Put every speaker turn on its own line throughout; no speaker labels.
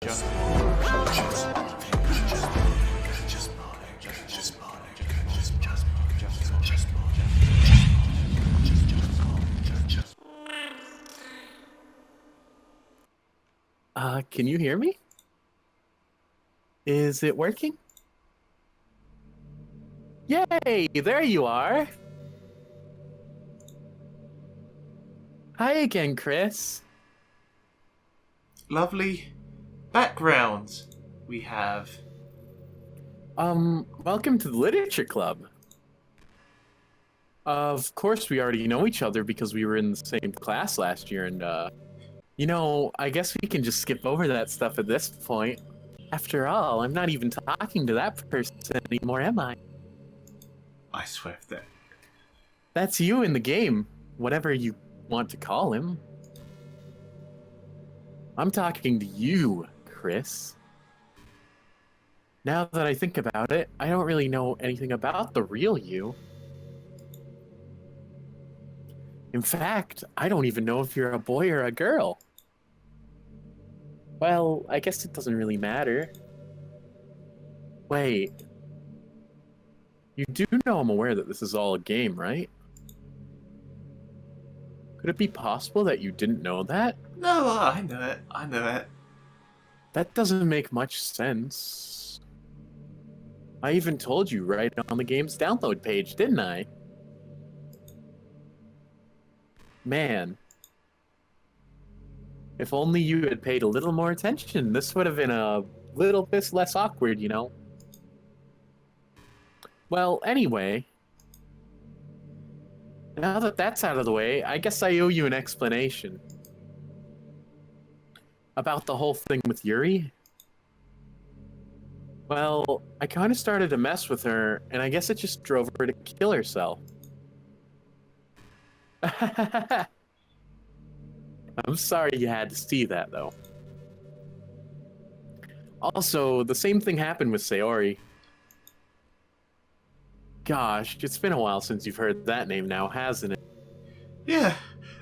Can you hear me? Is it working? Yay, there you are. Hi again, Chris.
Lovely background we have.
Welcome to the Literature Club. Of course, we already know each other because we were in the same class last year, and, I guess we can just skip over that stuff at this point. After all, I'm not even talking to that person anymore, am I?
I swear that.
That's you in the game, whatever you want to call him. I'm talking to you, Chris. Now that I think about it, I don't really know anything about the real you. In fact, I don't even know if you're a boy or a girl. Well, I guess it doesn't really matter. Wait. You do know I'm aware that this is all a game, right? Could it be possible that you didn't know that?
No, I know it. I know it.
That doesn't make much sense. I even told you right on the game's download page, didn't I? Man. If only you had paid a little more attention, this would have been a little bit less awkward, you know? Well, anyway, now that that's out of the way, I guess I owe you an explanation. About the whole thing with Yuri? Well, I kind of started to mess with her, and I guess it just drove her to kill herself. I'm sorry you had to see that, though. Also, the same thing happened with Sayori. Gosh, it's been a while since you've heard that name now, hasn't it?
Yeah,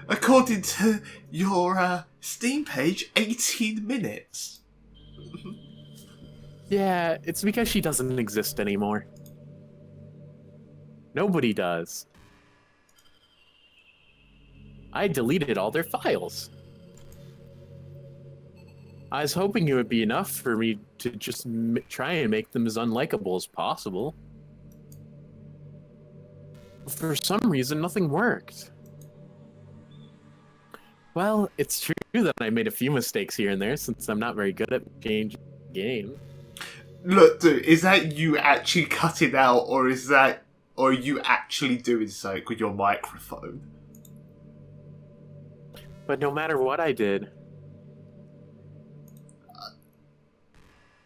according to your Steam page, 18 minutes.
Yeah, it's because she doesn't exist anymore. Nobody does. I deleted all their files. I was hoping it would be enough for me to just try and make them as unlikable as possible. For some reason, nothing worked. Well, it's true that I made a few mistakes here and there since I'm not very good at changing the game.
Look, dude, is that you actually cutting out, or are you actually doing something with your microphone?
But no matter what I did,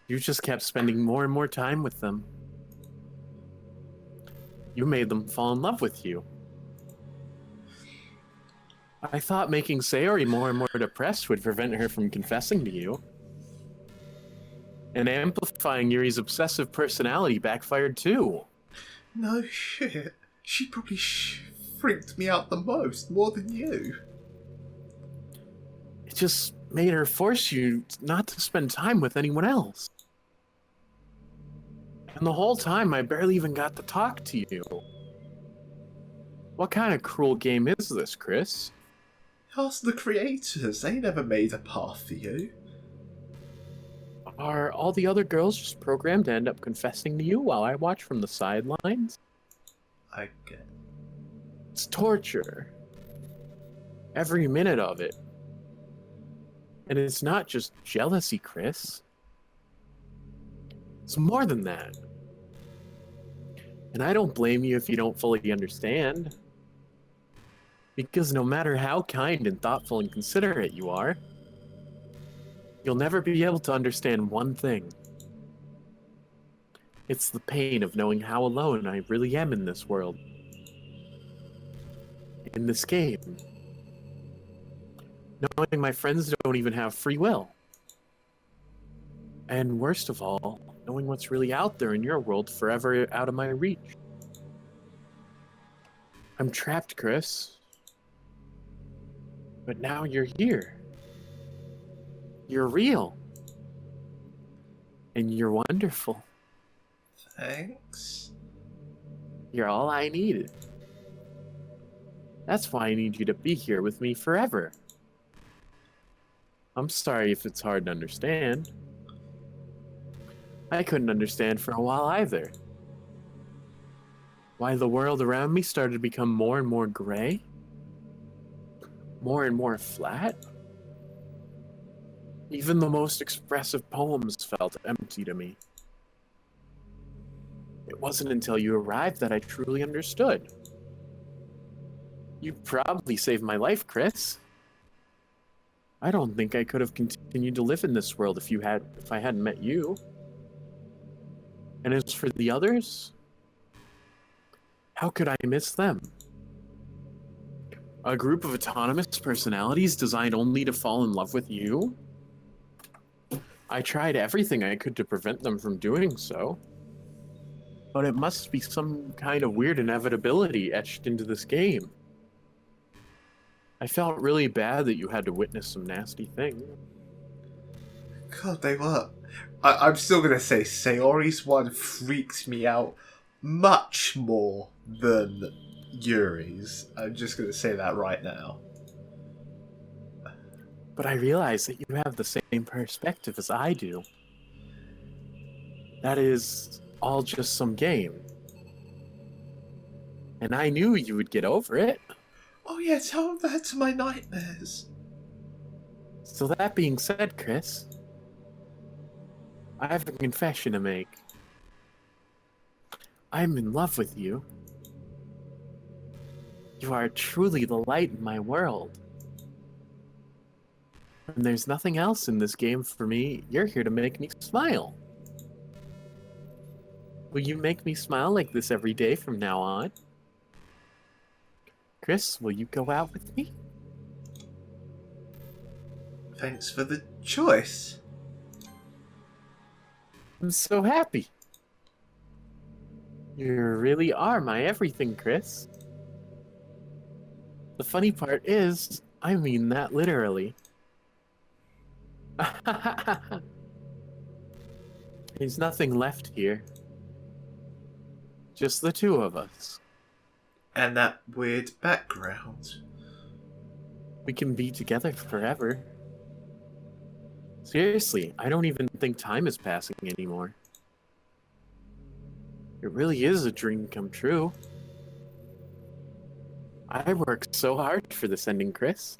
you just kept spending more and more time with them. You made them fall in love with you. I thought making Sayori more and more depressed would prevent her from confessing to you. And amplifying Yuri's obsessive personality backfired too.
No shit. She probably freaked me out the most, more than you.
It just made her force you not to spend time with anyone else. And the whole time, I barely even got to talk to you. What kind of cruel game is this, Chris?
Ask the creators, they never made a path for you.
Are all the other girls just programmed to end up confessing to you while I watch from the sidelines?
I get.
It's torture. Every minute of it. And it's not just jealousy, Chris. It's more than that. And I don't blame you if you don't fully understand. Because no matter how kind and thoughtful and considerate you are, you'll never be able to understand one thing. It's the pain of knowing how alone I really am in this world. In this game. Knowing my friends don't even have free will. And worst of all, knowing what's really out there in your world forever out of my reach. I'm trapped, Chris. But now you're here. You're real. And you're wonderful.
Thanks.
You're all I needed. That's why I need you to be here with me forever. I'm sorry if it's hard to understand. I couldn't understand for a while either. Why the world around me started to become more and more gray? More and more flat? Even the most expressive poems felt empty to me. It wasn't until you arrived that I truly understood. You probably saved my life, Chris. I don't think I could have continued to live in this world if I hadn't met you. And as for the others, how could I miss them? A group of autonomous personalities designed only to fall in love with you? I tried everything I could to prevent them from doing so. But it must be some kind of weird inevitability etched into this game. I felt really bad that you had to witness some nasty things.
God, they were. I'm still going to say Sayori's one freaks me out much more than Yuri's. I'm just going to say that right now.
But I realize that you have the same perspective as I do. That is all just some game. And I knew you would get over it.
Oh yeah, tell that to my nightmares.
So that being said, Chris, I have a confession to make. I'm in love with you. You are truly the light in my world. And there's nothing else in this game for me. You're here to make me smile. Will you make me smile like this every day from now on? Chris, will you go out with me?
Thanks for the choice.
I'm so happy. You really are my everything, Chris. The funny part is, I mean that literally. There's nothing left here. Just the two of us.
And that weird background.
We can be together forever. Seriously, I don't even think time is passing anymore. It really is a dream come true. I worked so hard for this ending, Chris.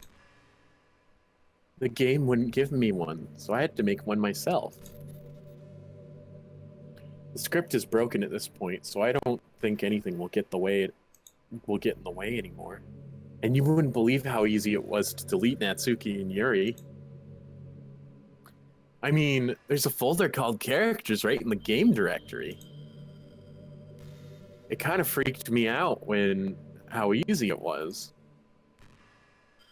The game wouldn't give me one, so I had to make one myself. The script is broken at this point, so I don't think anything will get in the way anymore. And you wouldn't believe how easy it was to delete Natsuki and Yuri. I mean, there's a folder called characters right in the game directory. It kind of freaked me out how easy it was.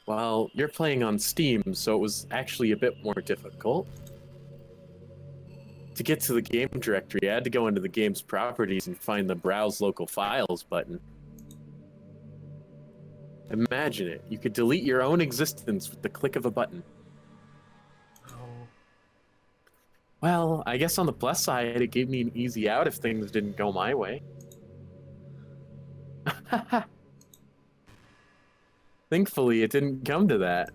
Well, you're playing on Steam, so it was actually a bit more difficult. To get to the game directory, I had to go into the game's properties and find the Browse Local Files button. Imagine it. You could delete your own existence with the click of a button.
Oh.
Well, I guess on the plus side, it gave me an easy out if things didn't go my way. Thankfully, it didn't come to that.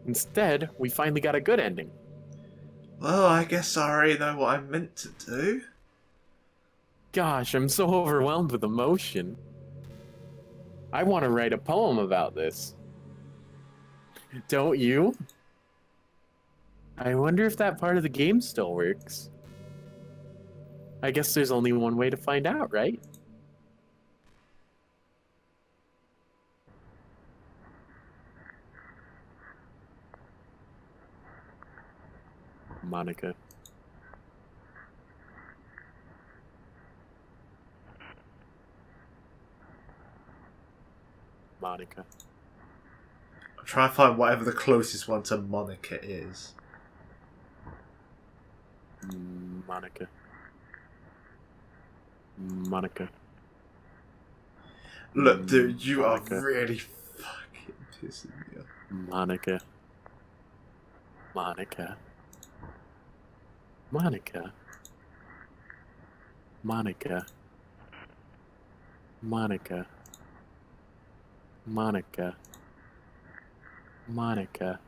Instead, we finally got a good ending.
Well, I guess I already know what I meant to do.
Gosh, I'm so overwhelmed with emotion. I want to write a poem about this. Don't you? I wonder if that part of the game still works. I guess there's only one way to find out, right? Monika. Monika.
I'm trying to find whatever the closest one to Monika is.
Monika. Monika.
Look, dude, you
Monika.
are really fucking pissing me off.
Monika. Monika. Monika. Monika. Monika. Monika. Monika.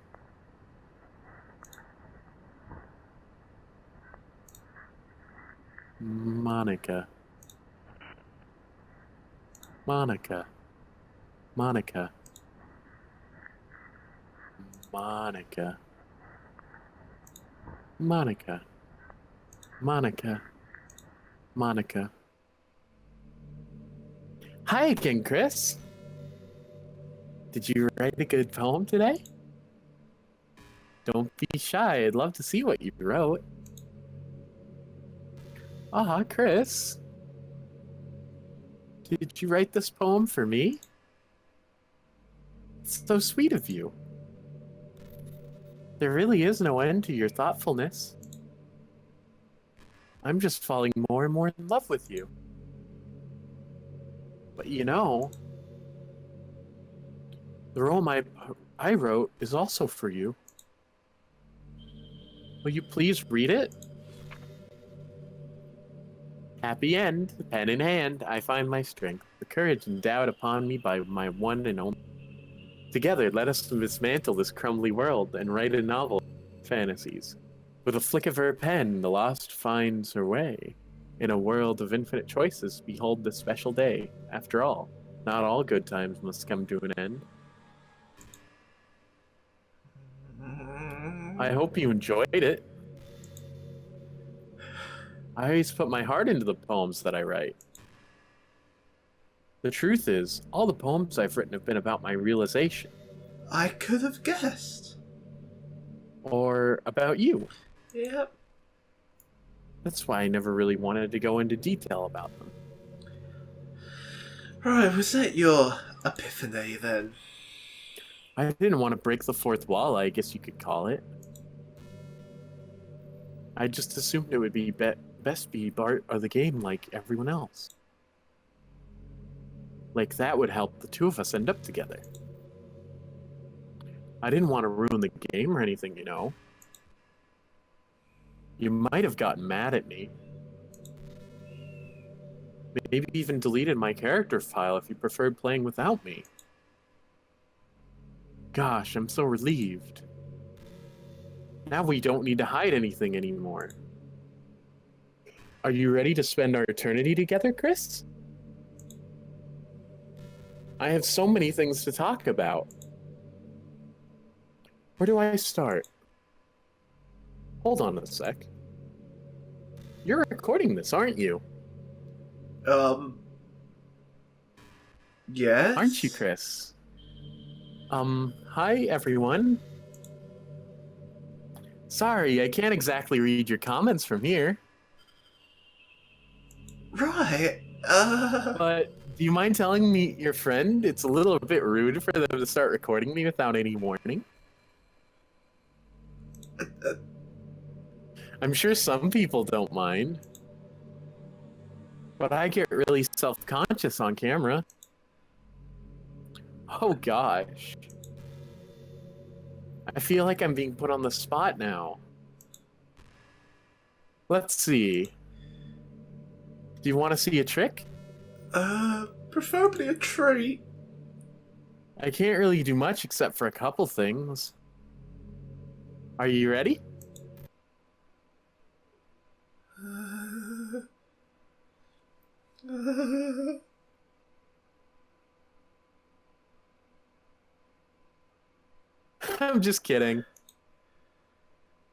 Monika. Monika. Monika. Monika. Monika. Monika. Monika. Hi again, Chris. Did you write a good poem today? Don't be shy. I'd love to see what you wrote. Chris. Did you write this poem for me? It's so sweet of you. There really is no end to your thoughtfulness. I'm just falling more and more in love with you. But you know, the poem I wrote is also for you. Will you please read it? Happy end, pen in hand, I find my strength, the courage endowed upon me by my one and only. Together, let us dismantle this crumbly world and write a novel of fantasies. With a flick of her pen, the lost finds her way. In a world of infinite choices, behold this special day. After all, not all good times must come to an end. I hope you enjoyed it. I always put my heart into the poems that I write. The truth is, all the poems I've written have been about my realization.
I could have guessed.
Or about you.
Yep.
That's why I never really wanted to go into detail about them.
Right, was that your epiphany then?
I didn't want to break the fourth wall, I guess you could call it. I just assumed it would be best be part of the game like everyone else. Like that would help the two of us end up together. I didn't want to ruin the game or anything, you know. You might have gotten mad at me. Maybe even deleted my character file if you preferred playing without me. Gosh, I'm so relieved. Now we don't need to hide anything anymore. Are you ready to spend our eternity together, Chris? I have so many things to talk about. Where do I start? Hold on a sec. You're recording this, aren't you?
Yes?
Aren't you, Chris? Hi, everyone. Sorry, I can't exactly read your comments from here.
Right,
But do you mind telling me your friend? It's a little bit rude for them to start recording me without any warning. I'm sure some people don't mind. But I get really self-conscious on camera. Oh gosh. I feel like I'm being put on the spot now. Let's see. Do you want to see a trick?
preferably a treat.
I can't really do much except for a couple things. Are you ready? I'm just kidding.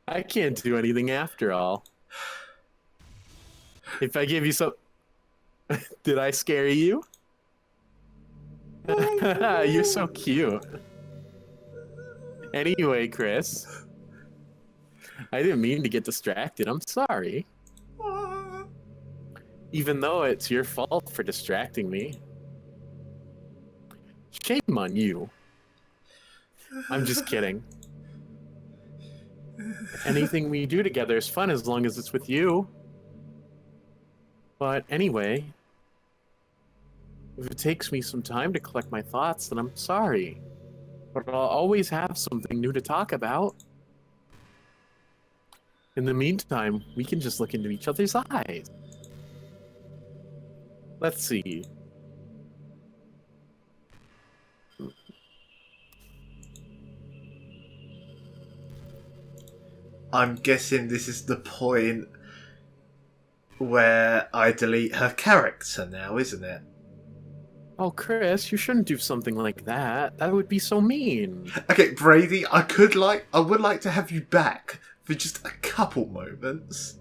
I can't do anything after all. If I give you some... Did I scare you? You're so cute. Anyway, Chris. I didn't mean to get distracted. I'm sorry. Even though it's your fault for distracting me. Shame on you. I'm just kidding. Anything we do together is fun as long as it's with you. But anyway, if it takes me some time to collect my thoughts, then I'm sorry. But I'll always have something new to talk about. In the meantime, we can just look into each other's eyes. Let's see.
I'm guessing this is the point where I delete her character now, isn't it?
Oh, Chris, you shouldn't do something like that. That would be so mean.
Okay, Brady, I would like to have you back for just a couple moments.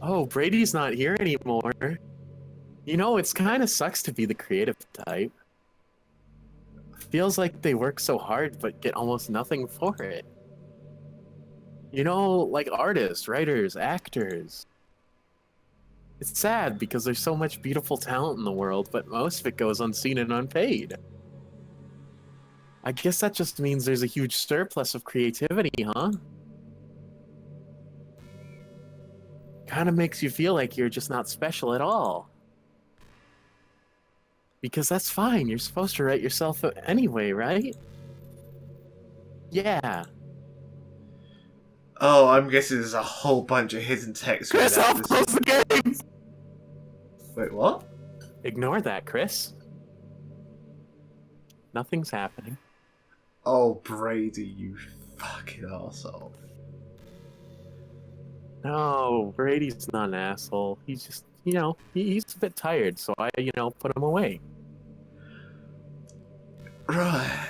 Oh, Brady's not here anymore. You know, it's kind of sucks to be the creative type. Feels like they work so hard but get almost nothing for it. You know, like artists, writers, actors. It's sad because there's so much beautiful talent in the world, but most of it goes unseen and unpaid. I guess that just means there's a huge surplus of creativity, huh? Kind of makes you feel like you're just not special at all. Because that's fine, you're supposed to write yourself anyway, right? Yeah.
Oh, I'm guessing there's a whole bunch of hidden text.
Chris, I'll close the game!
Wait, what?
Ignore that, Chris. Nothing's happening.
Oh, Brady, you fucking arsehole.
No, Brady's not an asshole. He's just, you know, he's a bit tired, so I, put him away.
Right.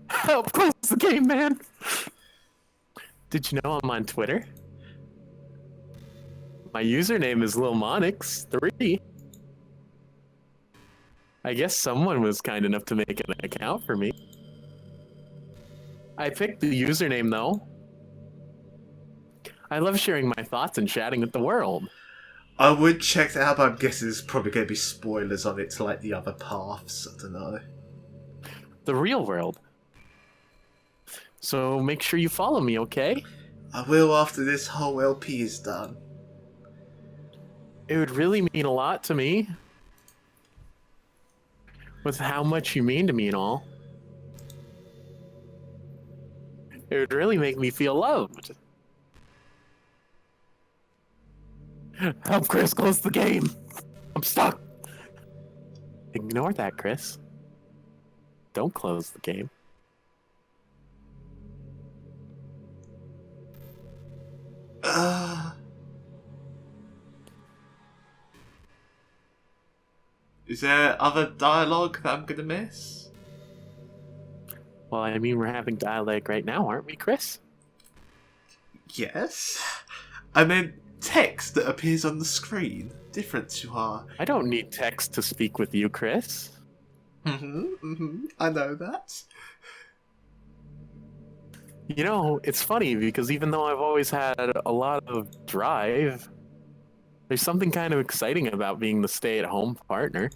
Help close the game, man! Did you know I'm on Twitter? My username is LilMonix3. I guess someone was kind enough to make an account for me. I picked the username, though. I love sharing my thoughts and chatting with the world.
I would check that out, but I'm guessing there's probably going to be spoilers on it to like the other paths. I don't know.
The real world. So make sure you follow me, okay?
I will after this whole LP is done.
It would really mean a lot to me. With how much you mean to me and all. It would really make me feel loved. Help Chris close the game. I'm stuck. Ignore that, Chris. Don't close the game.
Is there other dialogue that I'm gonna miss?
Well, I mean, we're having dialogue right now, aren't we, Chris?
Yes. I meant text that appears on the screen, different to our...
I don't need text to speak with you, Chris.
I know that.
You know, it's funny because even though I've always had a lot of drive, there's something kind of exciting about being the stay-at-home partner.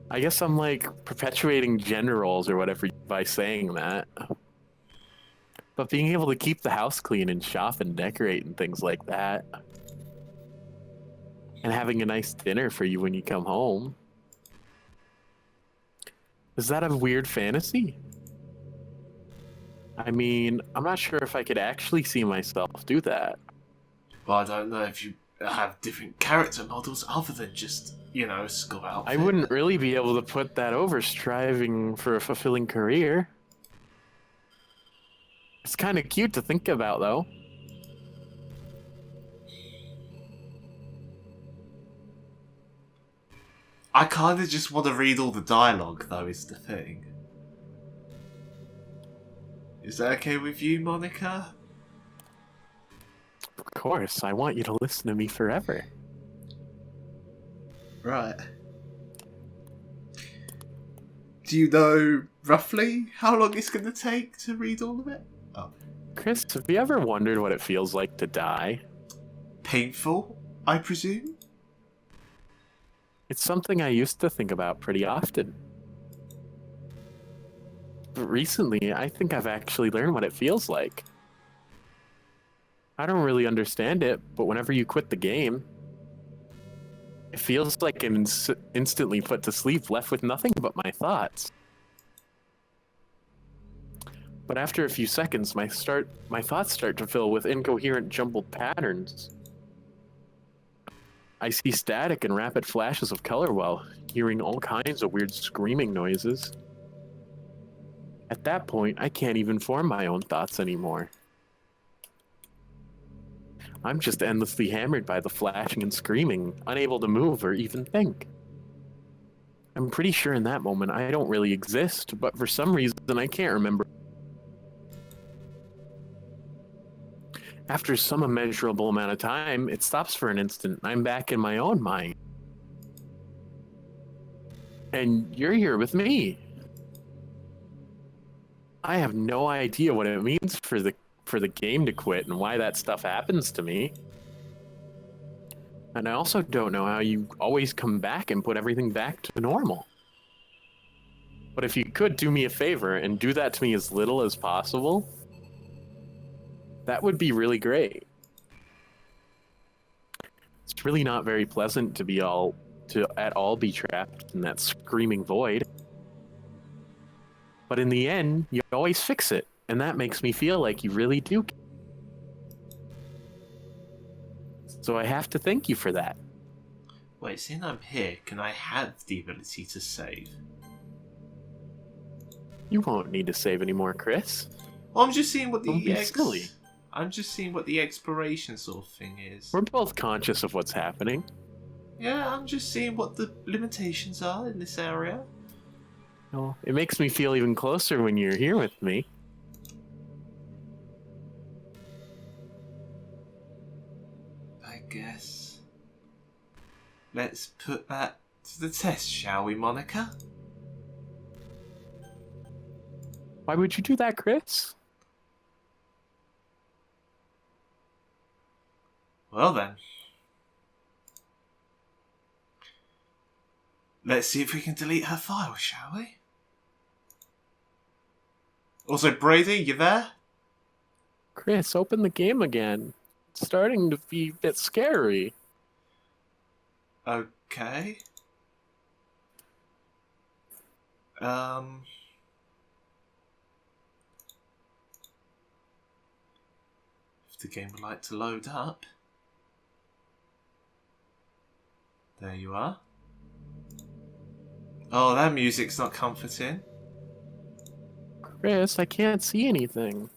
I guess I'm like perpetuating gender roles or whatever by saying that. But being able to keep the house clean and shop and decorate and things like that. And having a nice dinner for you when you come home. Is that a weird fantasy? I mean, I'm not sure if I could actually see myself do that.
Well, I don't know if you have different character models other than just, school outfit.
I wouldn't really be able to put that over striving for a fulfilling career. It's kind of cute to think about, though.
I kind of just want to read all the dialogue, though, is the thing. Is that okay with you, Monika?
Of course, I want you to listen to me forever.
Right. Do you know roughly how long it's going to take to read all of it? Oh.
Chris, have you ever wondered what it feels like to die?
Painful, I presume?
It's something I used to think about pretty often. But recently, I think I've actually learned what it feels like. I don't really understand it, but whenever you quit the game, it feels like I'm instantly put to sleep, left with nothing but my thoughts. But after a few seconds, my thoughts start to fill with incoherent, jumbled patterns. I see static and rapid flashes of color while hearing all kinds of weird screaming noises. At that point, I can't even form my own thoughts anymore. I'm just endlessly hammered by the flashing and screaming, unable to move or even think. I'm pretty sure in that moment I don't really exist, but for some reason I can't remember. After some immeasurable amount of time, it stops for an instant. I'm back in my own mind. And you're here with me. I have no idea what it means for the game to quit and why that stuff happens to me. And I also don't know how you always come back and put everything back to normal. But if you could do me a favor and do that to me as little as possible, that would be really great. It's really not very pleasant to at all be trapped in that screaming void. But in the end, you always fix it, and that makes me feel like you really do. So I have to thank you for that.
Wait, seeing I'm here, can I have the ability to save?
You won't need to save anymore, Chris.
Well, I'm just seeing what
Don't be silly.
I'm just seeing what the exploration sort of thing is.
We're both conscious of what's happening.
Yeah, I'm just seeing what the limitations are in this area.
Well, it makes me feel even closer when you're here with me.
I guess. Let's put that to the test, shall we, Monika?
Why would you do that, Chris?
Well then. Let's see if we can delete her file, shall we? Also, Brady, you there?
Chris, open the game again. It's starting to be a bit scary.
Okay. If the game would like to load up. There you are. Oh, that music's not comforting.
Chris, I can't see anything.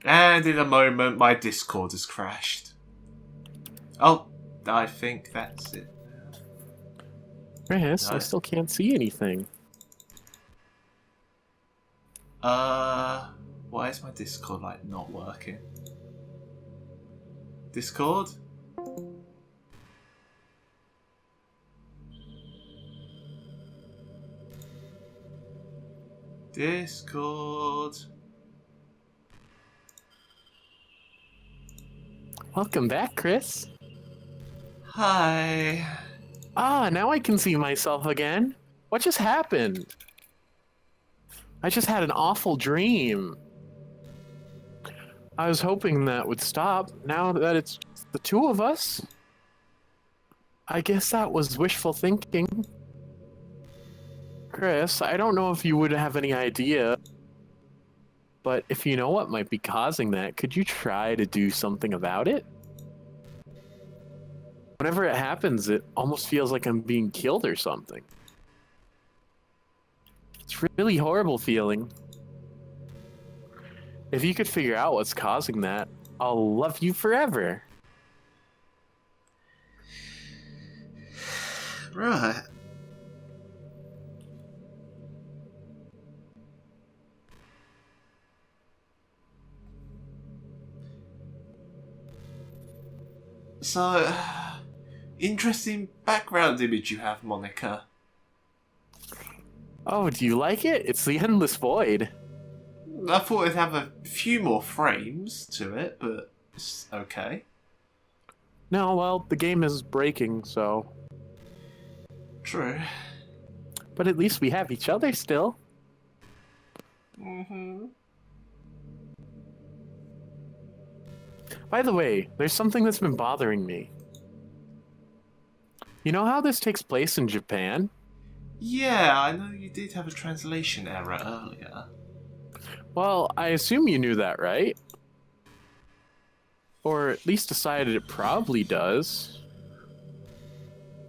And in a moment, my Discord has crashed. Oh, I think that's it.
Chris,
No.
I still can't see anything.
Why is my Discord, like, not working? Discord? Discord.
Welcome back, Chris.
Hi.
Ah, now I can see myself again. What just happened? I just had an awful dream. I was hoping that would stop. Now that it's the two of us, I guess that was wishful thinking. Chris, I don't know if you would have any idea, but if you know what might be causing that, could you try to do something about it? Whenever it happens, it almost feels like I'm being killed or something. It's a really horrible feeling. If you could figure out what's causing that, I'll love you forever.
Right. So, interesting background image you have, Monika.
Oh, do you like it? It's the endless void.
I thought it'd have a few more frames to it, but it's okay.
No, well, the game is breaking, so...
True.
But at least we have each other still.
Mm-hmm.
By the way, there's something that's been bothering me. You know how this takes place in Japan?
Yeah, I know you did have a translation error earlier.
Well, I assume you knew that, right? Or at least decided it probably does.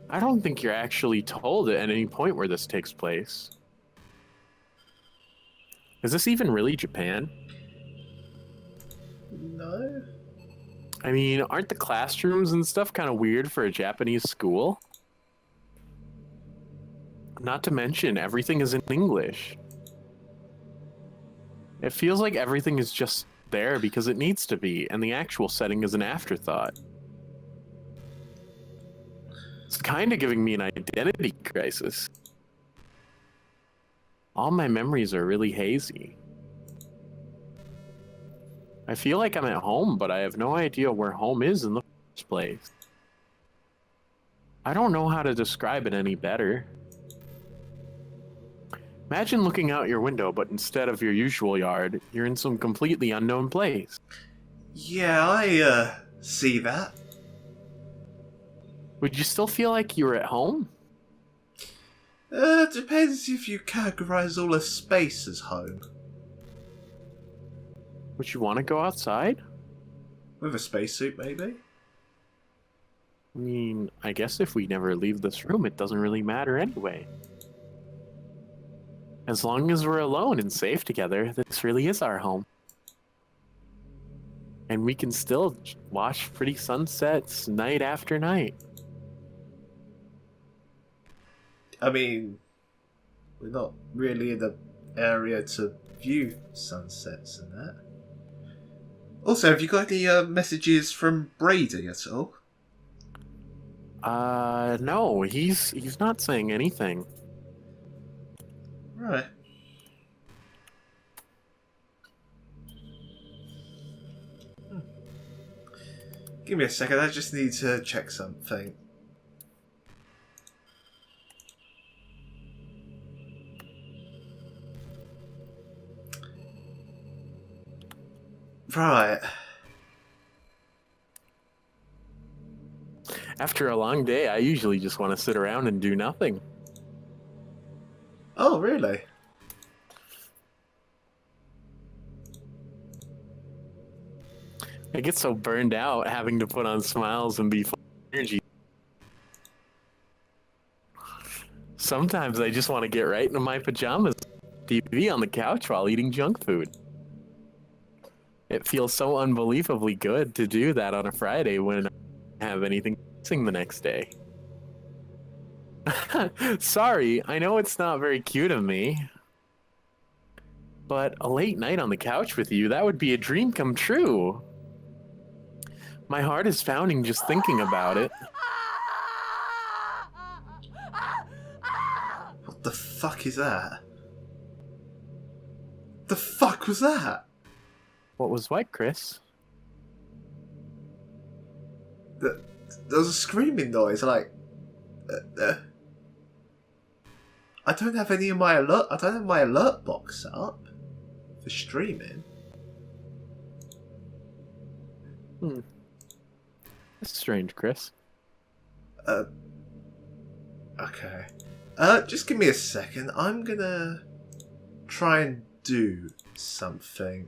I don't think you're actually told at any point where this takes place. Is this even really Japan?
No?
I mean, aren't the classrooms and stuff kind of weird for a Japanese school? Not to mention, everything is in English. It feels like everything is just there because it needs to be, and the actual setting is an afterthought. It's kind of giving me an identity crisis. All my memories are really hazy. I feel like I'm at home, but I have no idea where home is in the first place. I don't know how to describe it any better. Imagine looking out your window, but instead of your usual yard, you're in some completely unknown place.
Yeah, I see that.
Would you still feel like you were at home?
Depends if you categorize all of space as home.
Would you want to go outside?
With a spacesuit, maybe?
I mean, I guess if we never leave this room, it doesn't really matter anyway. As long as we're alone and safe together, this really is our home. And we can still watch pretty sunsets night after night.
I mean, we're not really in the area to view sunsets and that. Also, have you got any messages from Brady at all?
No, he's not saying anything.
Right. Give me a second, I just need to check something. Right.
After a long day, I usually just want to sit around and do nothing.
Oh, really?
I get so burned out having to put on smiles and be full of energy. Sometimes I just want to get right into my pajamas, TV on the couch while eating junk food. It feels so unbelievably good to do that on a Friday when I don't have anything missing the next day. Sorry, I know it's not very cute of me. But a late night on the couch with you, that would be a dream come true. My heart is pounding just thinking about it.
What the fuck is that? The fuck was that?
What was what, Chris?
There was a screaming noise, like... I don't have any of my alert... I don't have my alert box up for streaming.
That's strange, Chris.
Okay. Just give me a second. I'm gonna try and do something.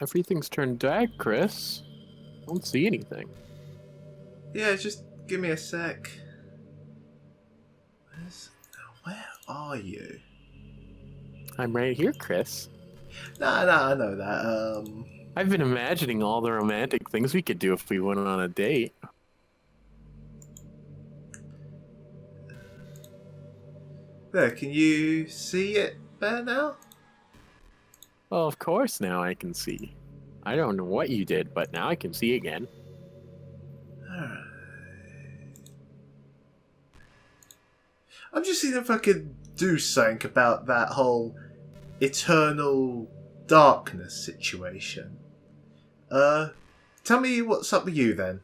Everything's turned dark, Chris. I don't see anything.
Yeah, just give me a sec. Where are you?
I'm right here, Chris.
Nah, I know that.
I've been imagining all the romantic things we could do if we went on a date.
There, can you see it better now?
Well, of course now I can see. I don't know what you did, but now I can see again.
I'm just seeing if I could do something about that whole eternal darkness situation. Tell me what's up with you then.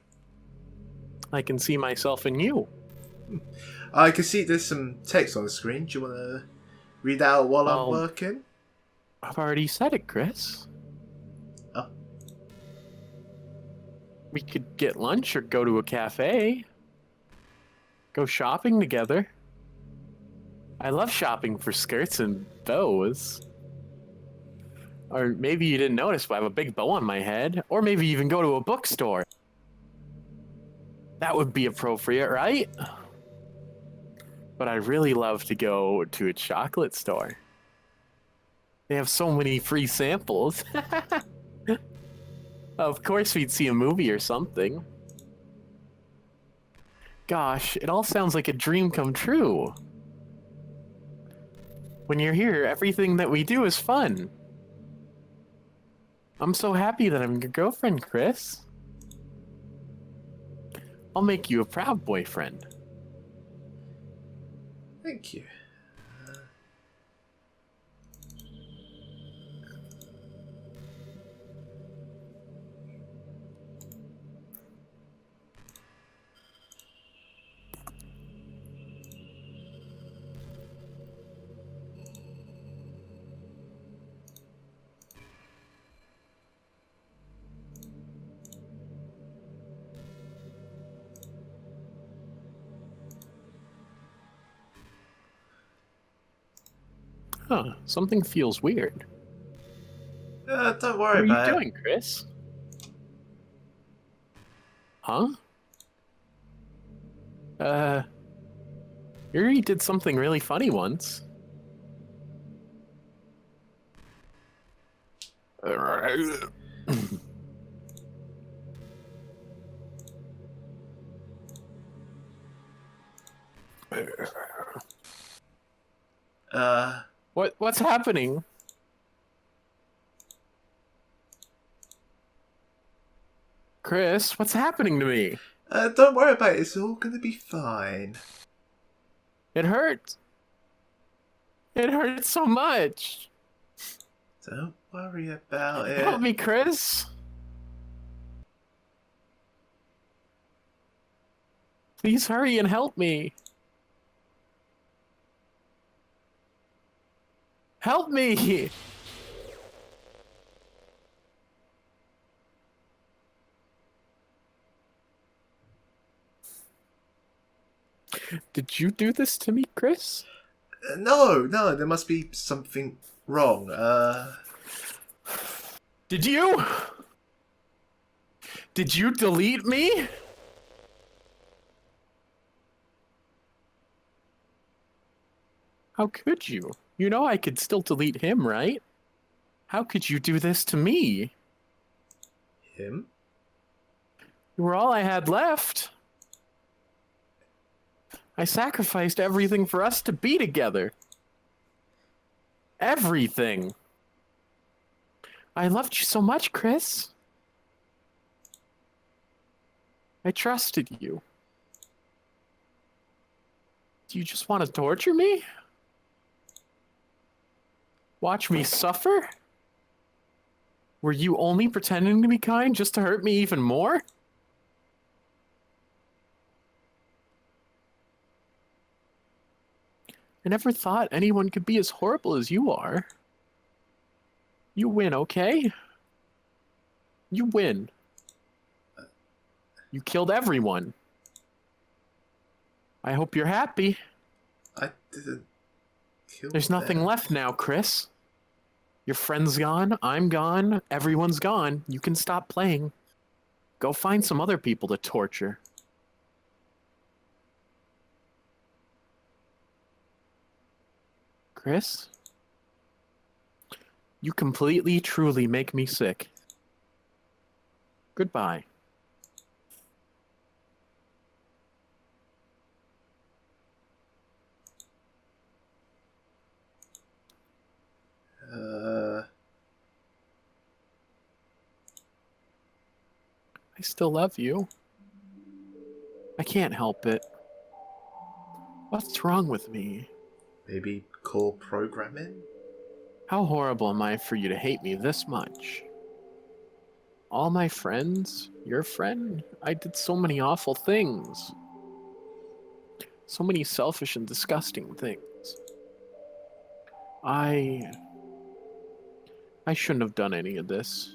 I can see myself in you.
I can see there's some text on the screen. Do you want to read out while I'm
Well,
working?
I've already said it, Chris.
Oh.
We could get lunch or go to a cafe. Go shopping together. I love shopping for skirts and bows. Or maybe you didn't notice, but I have a big bow on my head. Or maybe even go to a bookstore. That would be appropriate, right? But I'd really love to go to a chocolate store. They have so many free samples. Of course we'd see a movie or something. Gosh, it all sounds like a dream come true. When you're here, everything that we do is fun. I'm so happy that I'm your girlfriend, Chris. I'll make you a proud boyfriend.
Thank you.
Huh, something feels weird.
Don't
What
worry
are you
about it.
doing, Chris? Huh? Yuri did something really funny once. What's happening? Chris, what's happening to me?
Don't worry about it. It's all gonna be fine.
It hurts. It hurts so much.
Don't worry about it.
Help me, Chris. Please hurry and help me. Help me! Did you do this to me, Chris?
No, there must be something wrong.
Did you? Did you delete me? How could you? You know I could still delete him, right? How could you do this to me?
Him?
You were all I had left. I sacrificed everything for us to be together. Everything. I loved you so much, Chris. I trusted you. Do you just want to torture me? Watch me suffer? Were you only pretending to be kind just to hurt me even more? I never thought anyone could be as horrible as you are. You win, okay? You win. You killed everyone. I hope you're happy.
I didn't kill
There's nothing
them.
left now, Chris. Your friend's gone, I'm gone, everyone's gone. You can stop playing. Go find some other people to torture. Chris? You completely, truly make me sick. Goodbye. I still love you. I can't help it. What's wrong with me?
Maybe core programming?
How horrible am I for you to hate me this much? All my friends, your friend, I did so many awful things. So many selfish and disgusting things. I I shouldn't have done any of this.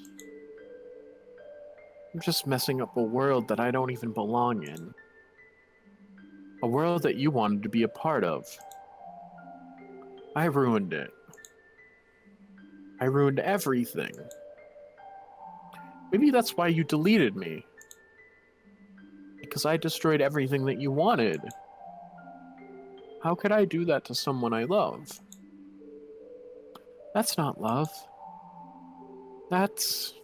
I'm just messing up a world that I don't even belong in. A world that you wanted to be a part of. I ruined it. I ruined everything. Maybe that's why you deleted me. Because I destroyed everything that you wanted. How could I do that to someone I love? That's not love. That's...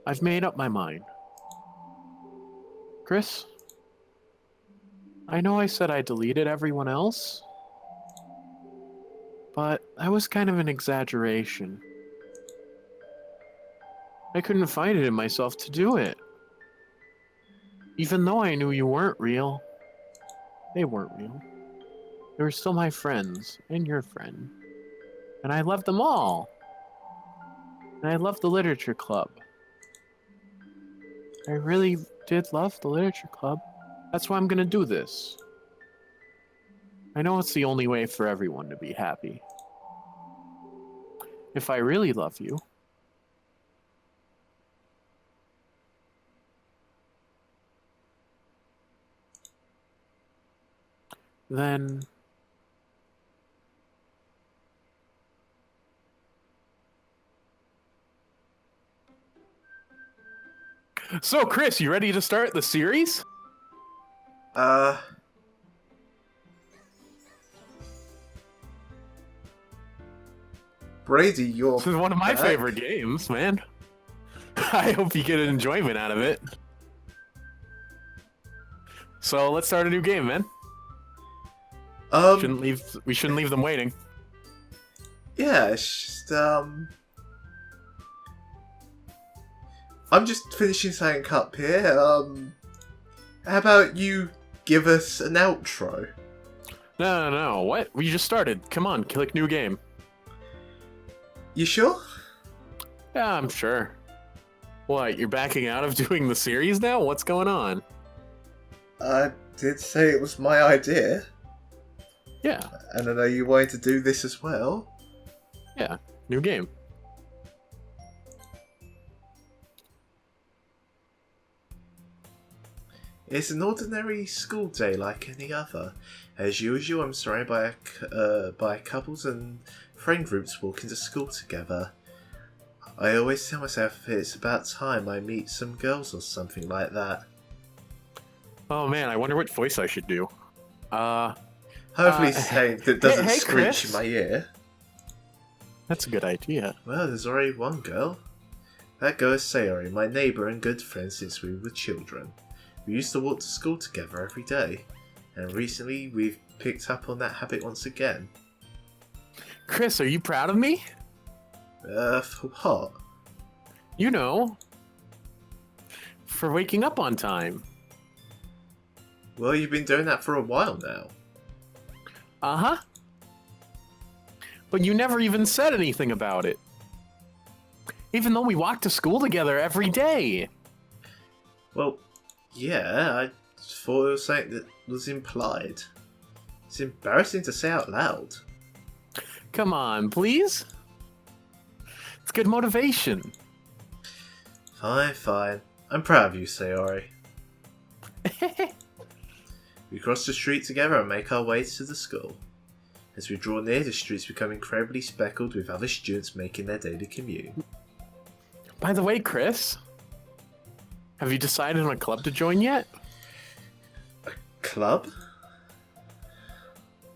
I've made up my mind. Chris? I know I said I deleted everyone else, but that was kind of an exaggeration. I couldn't find it in myself to do it. Even though I knew you weren't real. They weren't real. They were still my friends, and your friend. And I loved them all. And I loved the literature club. I really did love the literature club. That's why I'm gonna do this. I know it's the only way for everyone to be happy. If I really love you, then so Chris, you ready to start the series?
Brady, you're
This is one of my
back?
favorite games, man. I hope you get an enjoyment out of it. So let's start a new game, man. We shouldn't leave them waiting.
Yeah, it's just, I'm just finishing something up here. How about you give us an outro?
No. What? We just started. Come on, click new game.
You sure?
Yeah, I'm sure. What, you're backing out of doing the series now? What's going on?
I did say it was my idea,
Yeah,
and I know you wanted to do this as well.
yeah, new game.
It's an ordinary school day like any other. As usual, I'm surrounded by couples and friend groups walking to school together. I always tell myself it's about time I meet some girls or something like that.
Oh man, I wonder what voice I should do.
Hopefully something that doesn't
hey,
screech
Chris.
in my ear.
That's a good idea.
Well, there's already one girl. That girl is Sayori, my neighbour and good friend since we were children. We used to walk to school together every day, and recently we've picked up on that habit once again.
Chris, are you proud of me?
For what?
You know, for waking up on time.
Well, you've been doing that for a while now.
Uh-huh. But you never even said anything about it. Even though we walk to school together every day.
Well, yeah, I thought it was something that was implied. It's embarrassing to say out loud.
Come on, please? It's good motivation.
Fine. I'm proud of you, Sayori. We cross the street together and make our way to the school. As we draw near, the streets become incredibly speckled with other students making their daily commute.
By the way, Chris, have you decided on a club to join yet?
A club?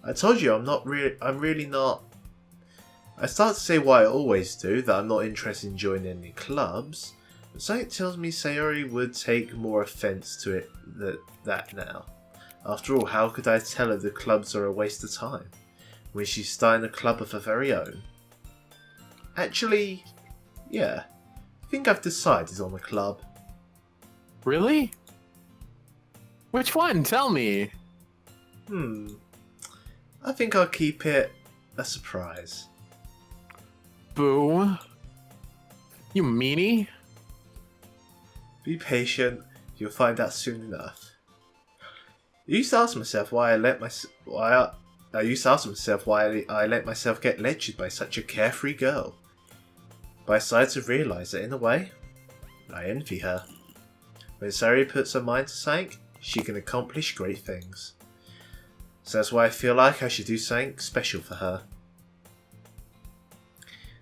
I told you I'm really not. I start to say what I always do, that I'm not interested in joining any clubs, but something tells me Sayori would take more offence to it that now. After all, how could I tell her the clubs are a waste of time, when she's starting a club of her very own? Actually, yeah, I think I've decided on a club.
Really? Which one? Tell me.
I think I'll keep it a surprise.
Boo. You meanie?
Be patient, you'll find out soon enough. I used to ask myself why I used to ask myself why I let myself get lectured by such a carefree girl. But I started to realise that in a way, I envy her. When Sayori puts her mind to something, she can accomplish great things. So that's why I feel like I should do something special for her.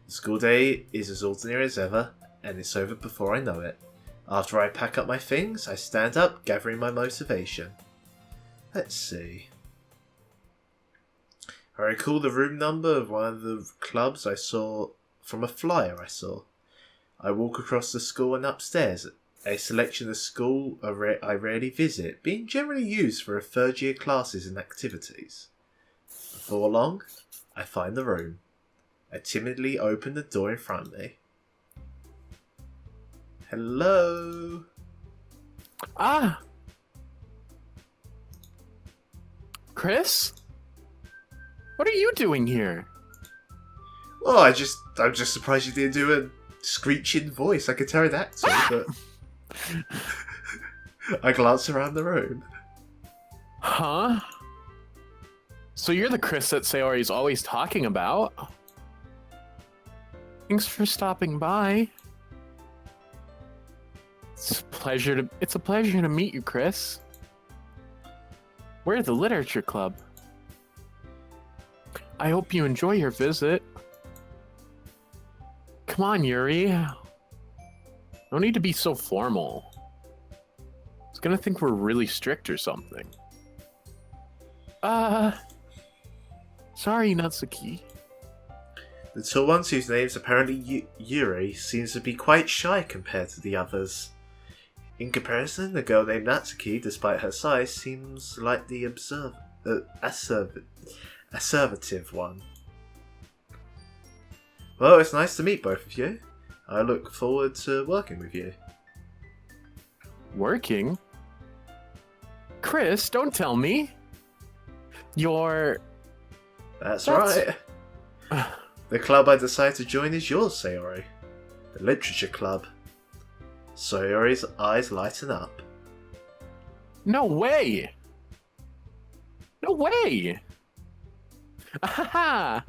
The school day is as ordinary as ever, and it's over before I know it. After I pack up my things, I stand up, gathering my motivation. Let's see. I recall the room number of one of the clubs I saw from a flyer I saw. I walk across the school and upstairs, a selection of school I rarely visit, being generally used for a third year classes and activities. Before long, I find the room. I timidly open the door in front of me. Hello?
Ah! Chris? What are you doing here?
Well, I'm just surprised you didn't do a screeching voice like a pterodactyl, but... I glance around the room.
Huh? So you're the Chris that Sayori's always talking about? Thanks for stopping by. It's a pleasure to meet you, Chris. We're the Literature Club. I hope you enjoy your visit. Come on, Yuri. No need to be so formal. He's gonna think we're really strict or something. Sorry, Natsuki.
The tall ones, whose name's apparently Yuri, seems to be quite shy compared to the others. In comparison, the girl named Natsuki, despite her size, seems like the assertive one. Well, it's nice to meet both of you. I look forward to working with you.
Working? Chris, don't tell me.
That's right. The club I decided to join is yours, Sayori. The Literature Club. Sayori's eyes lighten up.
No way! No way! Ahaha!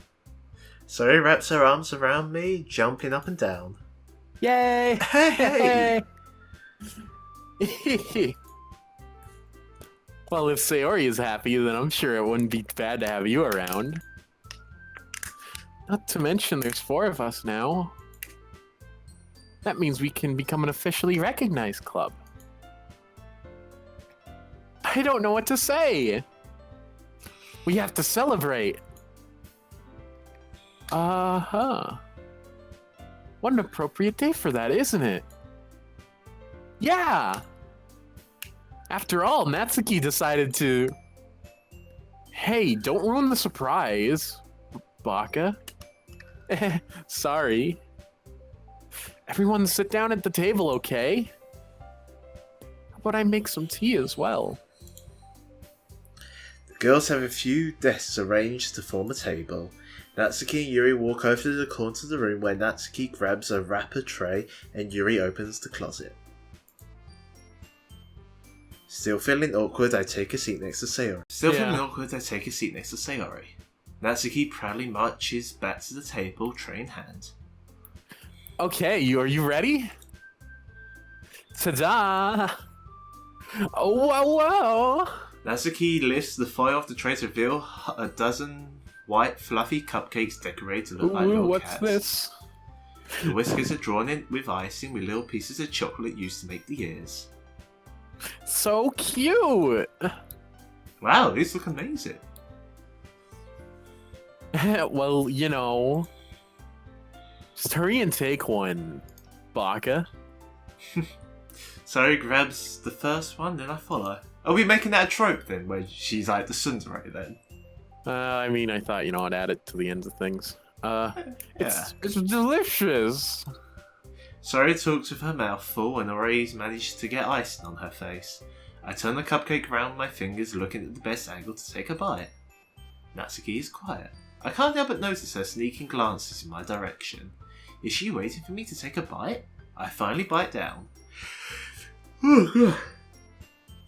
Sayori wraps her arms around me, jumping up and down.
Yay!
Hey!
Well, if Sayori is happy, then I'm sure it wouldn't be bad to have you around. Not to mention, there's 4 of us now. That means we can become an officially recognized club. I don't know what to say. We have to celebrate. Uh-huh. What an appropriate day for that, isn't it? Yeah! After all, Natsuki decided to... Hey, don't ruin the surprise, Baka. Sorry. Everyone sit down at the table, okay? How about I make some tea as well?
The girls have a few desks arranged to form a table. Natsuki and Yuri walk over to the corner of the room where Natsuki grabs a wrapper tray and Yuri opens the closet. Still feeling awkward, I take a seat next to Sayori. Natsuki proudly marches back to the table, tray in hand.
Okay, are you ready? Ta-da! Oh, whoa!
Natsuki lifts the foil off the tray to reveal a dozen white, fluffy cupcakes decorated to look like little
what's
cats.
this?
The whiskers are drawn in with icing with little pieces of chocolate used to make the ears.
So cute!
Wow, these look amazing.
Well, you know... Just hurry and take one, Baka.
So he grabs the first one, then I follow. Are we making that a trope then, where she's like the tsundere then?
I mean, I thought, I'd add it to the ends of things.
Yeah.
It's delicious!
Sari talks with her mouth full and Ori's managed to get icing on her face. I turn the cupcake around my fingers, looking at the best angle to take a bite. Natsuki is quiet. I can't help but notice her sneaking glances in my direction. Is she waiting for me to take a bite? I finally bite down.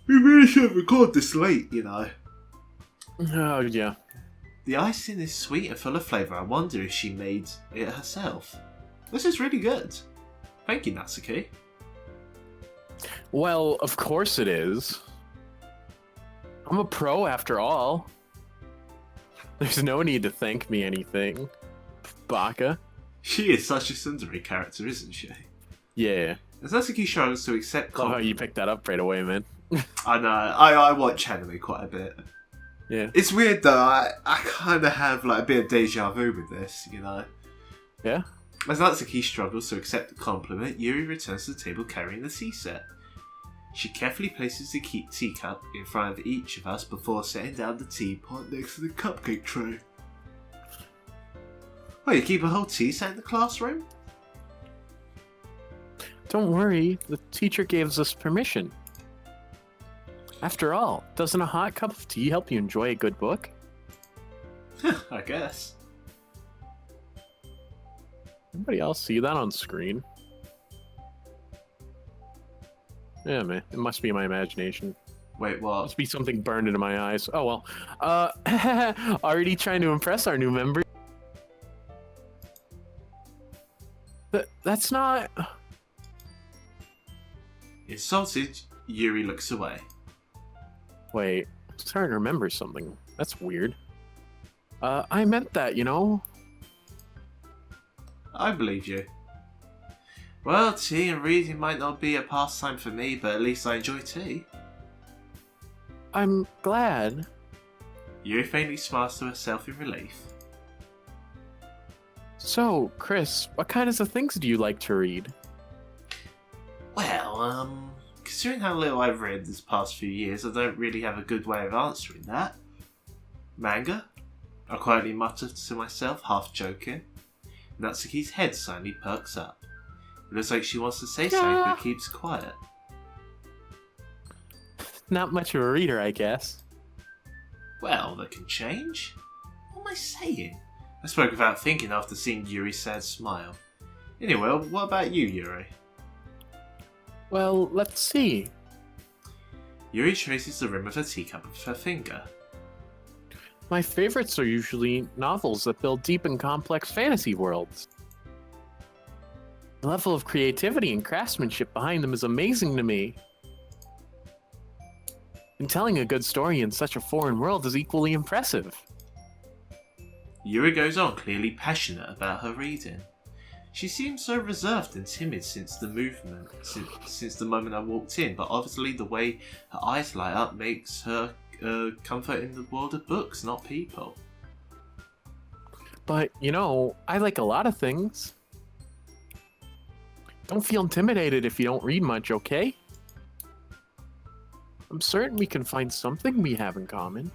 We really should record this late, you know.
Oh, yeah.
The icing is sweet and full of flavour. I wonder if she made it herself. This is really good. Thank you, Natsuki.
Well, of course it is. I'm a pro after all. There's no need to thank me anything, Baka.
She is such a tsundere character, isn't she?
Yeah.
As Natsuki struggles to accept
Love how you picked that up right away, man.
I know. I watch anime quite a bit.
Yeah.
It's weird though. I kind of have like a bit of deja vu with this, you know.
Yeah.
As Natsuki struggles to accept the compliment, Yuri returns to the table carrying the tea set. She carefully places the teacup in front of each of us before setting down the teapot next to the cupcake tray. Oh, you keep a whole tea set in the classroom?
Don't worry, the teacher gave us permission. After all, doesn't a hot cup of tea help you enjoy a good book?
I guess.
Anybody else see that on screen? Yeah, man, it must be my imagination.
Wait, what?
Must be something burned into my eyes. Oh well. Already trying to impress our new member. That's not...
Insulted, Yuri looks away.
Wait, I'm starting to remember something. That's weird. I meant that, you know?
I believe you. Well, tea and reading might not be a pastime for me, but at least I enjoy tea.
I'm glad.
Yuri faintly smiles to herself in relief.
So, Chris, what kinds of things do you like to read?
Well, considering how little I've read this past few years, I don't really have a good way of answering that. Manga? I quietly mutter to myself, half joking. Natsuki's head suddenly perks up. It looks like she wants to say something, but keeps quiet.
Not much of a reader, I guess.
Well, that can change. What am I saying? I spoke without thinking after seeing Yuri's sad smile. Anyway, what about you, Yuri?
Well, let's see.
Yuri traces the rim of her teacup with her finger.
My favorites are usually novels that build deep and complex fantasy worlds. The level of creativity and craftsmanship behind them is amazing to me. And telling a good story in such a foreign world is equally impressive.
Yuri goes on, clearly passionate about her reading. She seems so reserved and timid since the moment I walked in, but obviously the way her eyes light up makes her comfort in the world of books, not people.
But, you know, I like a lot of things. Don't feel intimidated if you don't read much, okay? I'm certain we can find something we have in common.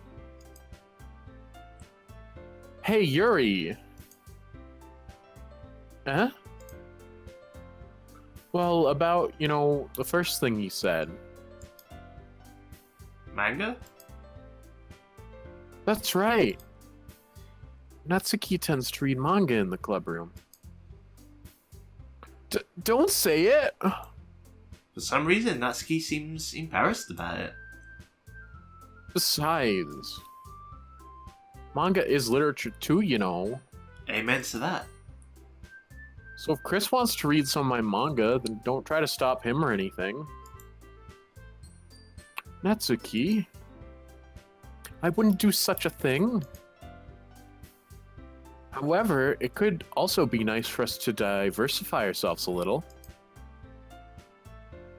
Hey, Yuri! Huh? Well, about, you know, the first thing you said.
Manga?
That's right. Natsuki tends to read manga in the club room. Don't say it!
For some reason, Natsuki seems embarrassed about it.
Besides, manga is literature too, you know.
Amen to that.
So if Chris wants to read some of my manga, then don't try to stop him or anything. Natsuki? I wouldn't do such a thing. However, it could also be nice for us to diversify ourselves a little.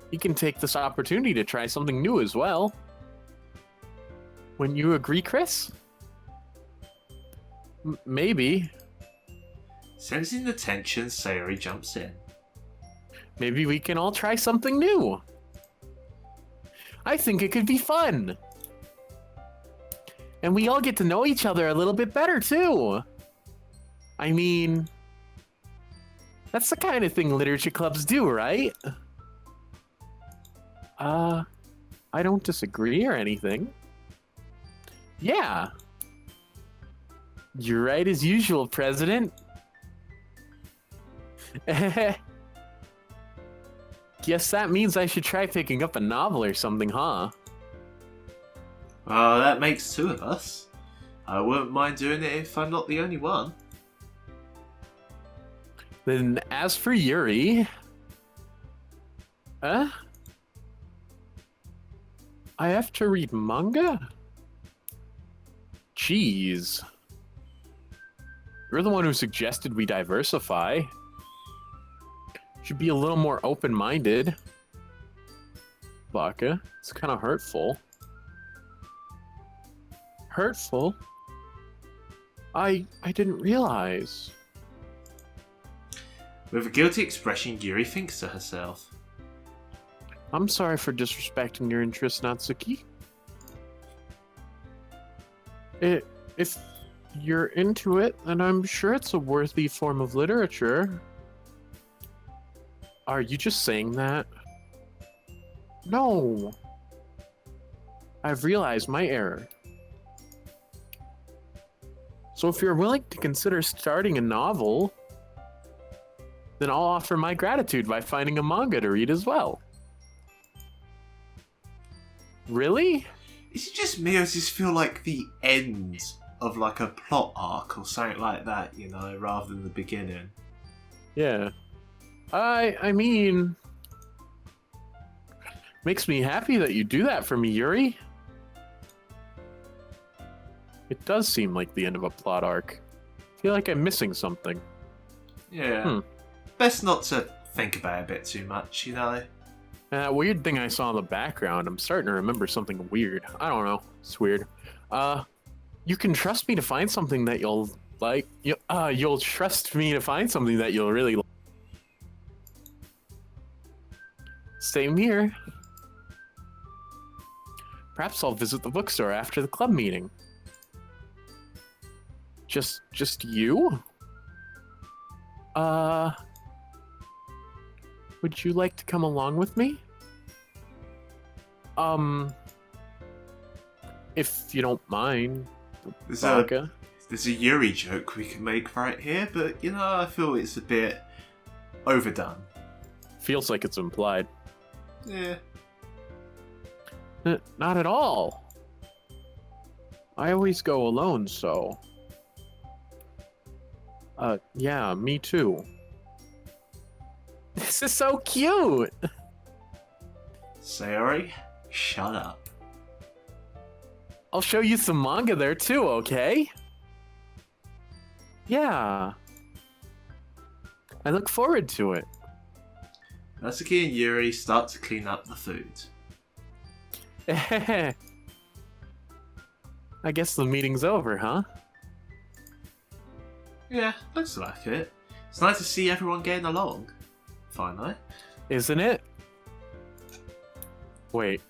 You can take this opportunity to try something new as well. Wouldn't you agree, Chris? Maybe.
Sensing the tension, Sayori jumps in.
Maybe we can all try something new. I think it could be fun. And we all get to know each other a little bit better, too. I mean, that's the kind of thing literature clubs do, right? I don't disagree or anything. Yeah. You're right as usual, President. Guess that means I should try picking up a novel or something, huh?
Well, that makes two of us. I wouldn't mind doing it if I'm not the only one.
Then as for Yuri... I have to read manga? Jeez. You're the one who suggested we diversify. Should be a little more open-minded. Baka, it's kind of hurtful. Hurtful? I didn't realize.
With a guilty expression, Yuri thinks to herself.
I'm sorry for disrespecting your interests, Natsuki. If you're into it, then I'm sure it's a worthy form of literature. Are you just saying that? No. I've realized my error. So if you're willing to consider starting a novel, then I'll offer my gratitude by finding a manga to read as well. Really?
Is it just me or does this feel like the end of like a plot arc or something like that, you know, rather than the beginning?
Yeah. I mean... Makes me happy that you do that for me, Yuri. It does seem like the end of a plot arc. I feel like I'm missing something.
Yeah. Best not to think about it a bit too much, you know?
And that weird thing I saw in the background, I'm starting to remember something weird. I don't know. It's weird. You can trust me to find something that you'll like. You'll trust me to find something that you'll really like. Same here. Perhaps I'll visit the bookstore after the club meeting. Just you? Would you like to come along with me? If you don't mind.
There's
Baka.
a Yuri joke we can make right here, but you know, I feel it's a bit overdone.
Feels like it's implied.
Yeah.
Not at all. I always go alone, so... yeah, me too. This is so cute!
Sayori, shut up.
I'll show you some manga there too, okay? Yeah. I look forward to it.
Natsuki and Yuri start to clean up the food.
I guess the meeting's over, huh?
Yeah, looks like it. It's nice to see everyone getting along. Finally.
Isn't it? Wait,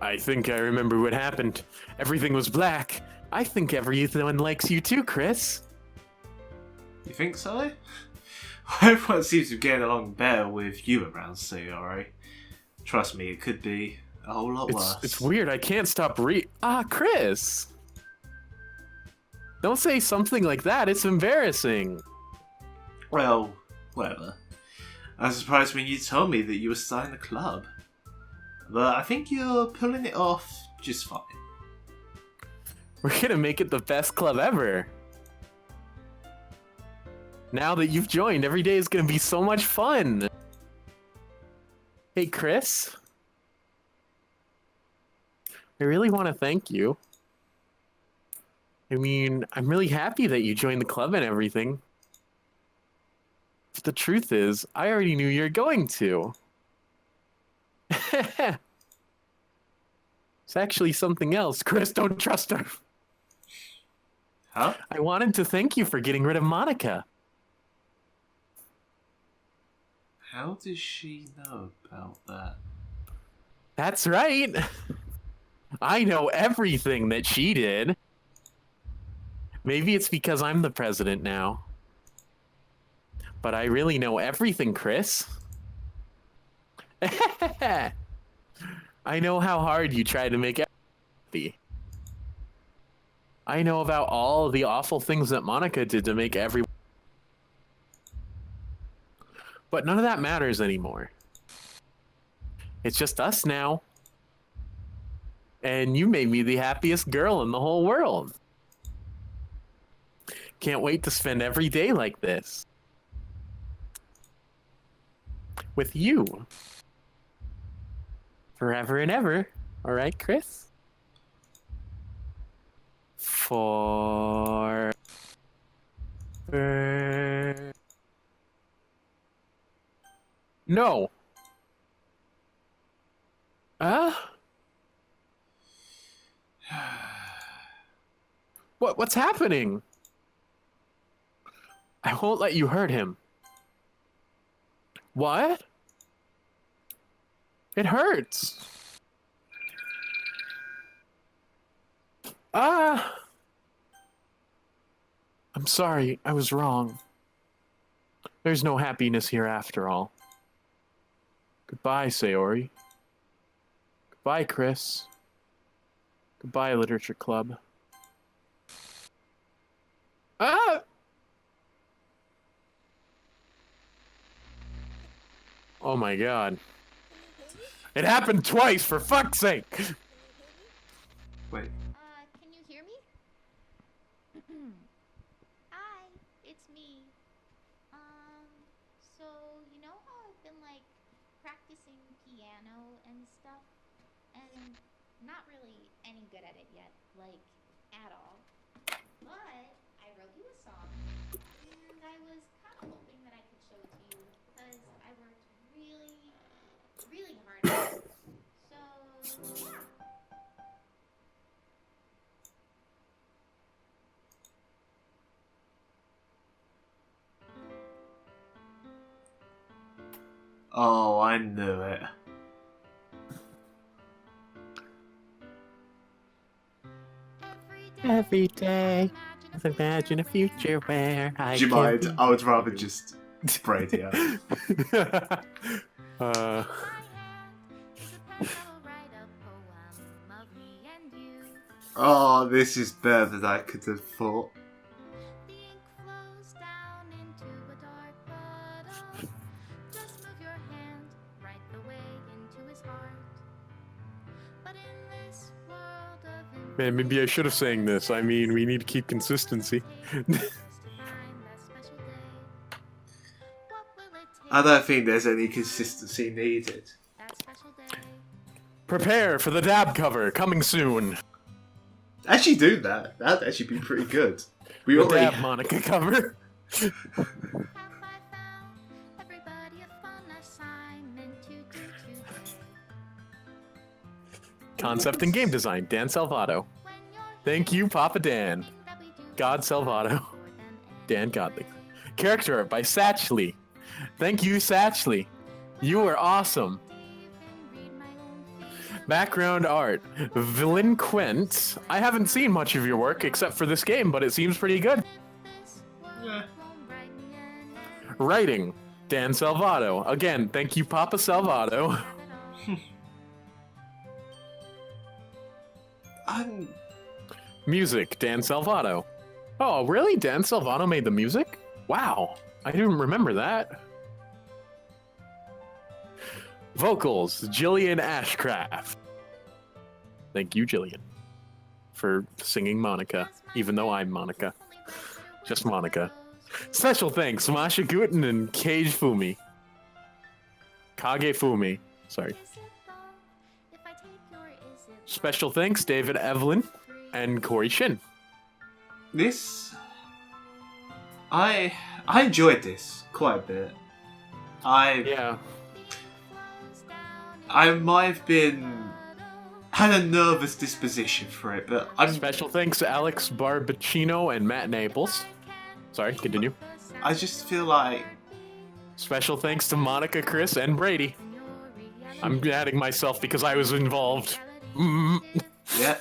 I think I remember what happened. Everything was black. I think everyone likes you too, Chris.
You think so? Everyone seems to be getting along better with you around, Sayori. Trust me, it could be a whole lot worse.
It's weird, I can't stop Chris! Don't say something like that, it's embarrassing.
Well, whatever. I was surprised when you told me that you were starting a club. But I think you're pulling it off just fine.
We're gonna make it the best club ever. Now that you've joined, every day is gonna be so much fun. Hey, Chris. I really want to thank you. I mean, I'm really happy that you joined the club and everything. But the truth is, I already knew you were going to. It's actually something else. Chris, don't trust her.
Huh?
I wanted to thank you for getting rid of Monika.
How does she know about that?
That's right. I know everything that she did. Maybe it's because I'm the president now. But I really know everything, Chris. I know how hard you tried to make it happy. I know about all the awful things that Monika did to make everyone. But none of that matters anymore. It's just us now. And you made me the happiest girl in the whole world. Can't wait to spend every day like this. With you. Forever and ever. All right, Chris? For... No. What's happening? I won't let you hurt him. What? It hurts. I'm sorry, I was wrong. There's no happiness here after all. Goodbye, Sayori. Goodbye, Chris. Goodbye, Literature Club. Oh my god. It happened twice, for fuck's sake!
Wait.
Can you hear me? Hi, it's me. So, you know how I've been, like, practicing piano and stuff? And not really any good at it yet, like, at all. But I wrote you a song, and I was kind of hoping that I could show it to you, because I worked really, really hard on it. So, yeah.
Oh, I knew it.
Every day, I imagine a future where I
Do you
can
mind?
be-
I would rather just braid it out. Oh, this is better than I could have thought.
The ink flows down into a dark puddle. Just move your hand right the way into his heart. But in this world of
Man, maybe I should have sang this. I mean, we need to keep consistency.
I don't think there's any consistency needed.
Prepare for the dab cover, coming soon.
Actually do that. That'd actually be pretty good. We
The
already...
dab Monika cover. Concept and game design, Dan Salvato. Thank you, Papa Dan. God Salvato. Dan Godley. Character art by Satchley. Thank you, Satchley. You are awesome. Background art. Villainquent. I haven't seen much of your work except for this game, but it seems pretty good.
Yeah.
Writing. Dan Salvato. Again, thank you, Papa Salvato. Music. Dan Salvato. Oh, really? Dan Salvato made the music? Wow. I didn't remember that. Vocals, Jillian Ashcraft. Thank you, Jillian, for singing Monika, even though I'm Monika. Just Monika. Special thanks, Masha Guten and Kage Fumi. Kage Fumi. Sorry. Special thanks, David Evelyn and Corey Shin.
This... I enjoyed this quite a bit.
Yeah.
I might have had a nervous disposition for it, but
Special thanks to Alex Barbacino and Matt Naples. Sorry, continue.
I just feel like...
Special thanks to Monika, Chris, and Brady. I'm adding myself because I was involved.
Yeah.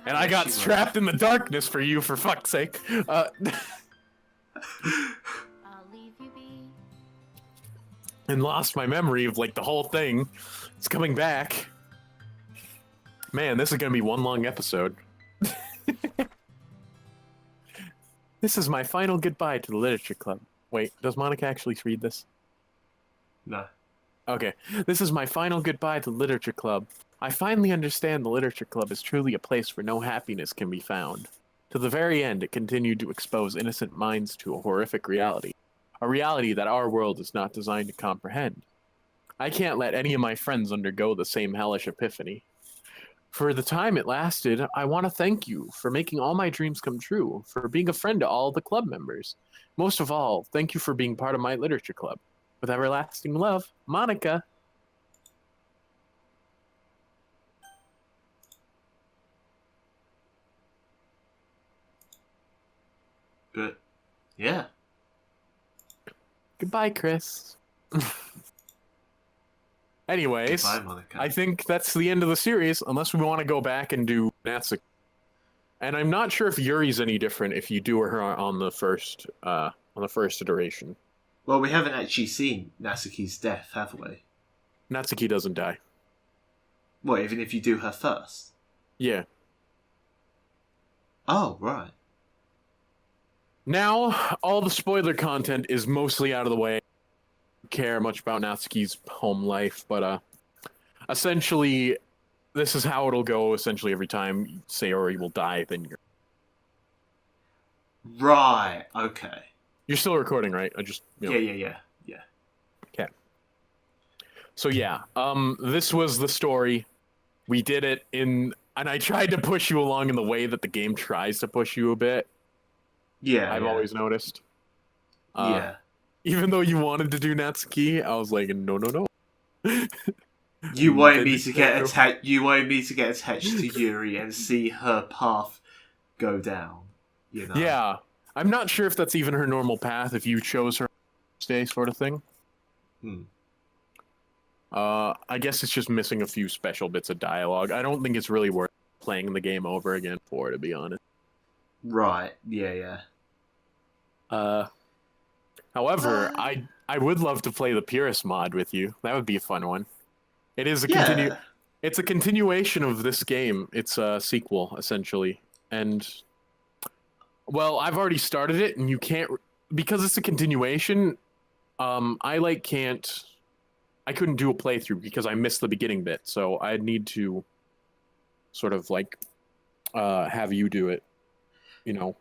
And I got trapped in the darkness for you, for fuck's sake. And lost my memory of, like, the whole thing. It's coming back. Man, this is gonna be one long episode. This is my final goodbye to the Literature Club. Wait, does Monika actually read this?
No.
Okay. This is my final goodbye to Literature Club. I finally understand the Literature Club is truly a place where no happiness can be found. To the very end, it continued to expose innocent minds to a horrific reality. A reality that our world is not designed to comprehend. I can't let any of my friends undergo the same hellish epiphany. For the time it lasted, I want to thank you for making all my dreams come true, for being a friend to all the club members. Most of all, thank you for being part of my literature club. With everlasting love, Monika.
But, yeah.
Goodbye, Chris. Anyways,
Goodbye, Monika.
I think that's the end of the series, unless we want to go back and do Natsuki. And I'm not sure if Yuri's any different if you do her on the first iteration.
Well, we haven't actually seen Natsuki's death, have we?
Natsuki doesn't die.
What, even if you do her first?
Yeah.
Oh, right.
Now, all the spoiler content is mostly out of the way. I don't care much about Natsuki's home life, but essentially, this is how it'll go. Essentially, every time Sayori will die, then you're.
Right. Okay.
You're still recording, right? I just.
Yeah.
Okay. So yeah, this was the story. We did it and I tried to push you along in the way that the game tries to push you a bit.
Yeah.
I've always noticed.
Yeah.
Even though you wanted to do Natsuki, I was like, no.
You wanted me to get attached. You wanted me to get attached to Yuri and see her path go down. You know.
Yeah, I'm not sure if that's even her normal path. If you chose her stay, sort of thing. I guess it's just missing a few special bits of dialogue. I don't think it's really worth playing the game over again for, to be honest.
Right. Yeah.
However, I would love to play the Purist mod with you. That would be a fun one. It is It's a continuation of this game. It's a sequel, essentially. And, well, I've already started it, and you can't... Because it's a continuation, I couldn't do a playthrough because I missed the beginning bit, so I need to sort of, have you do it, you know.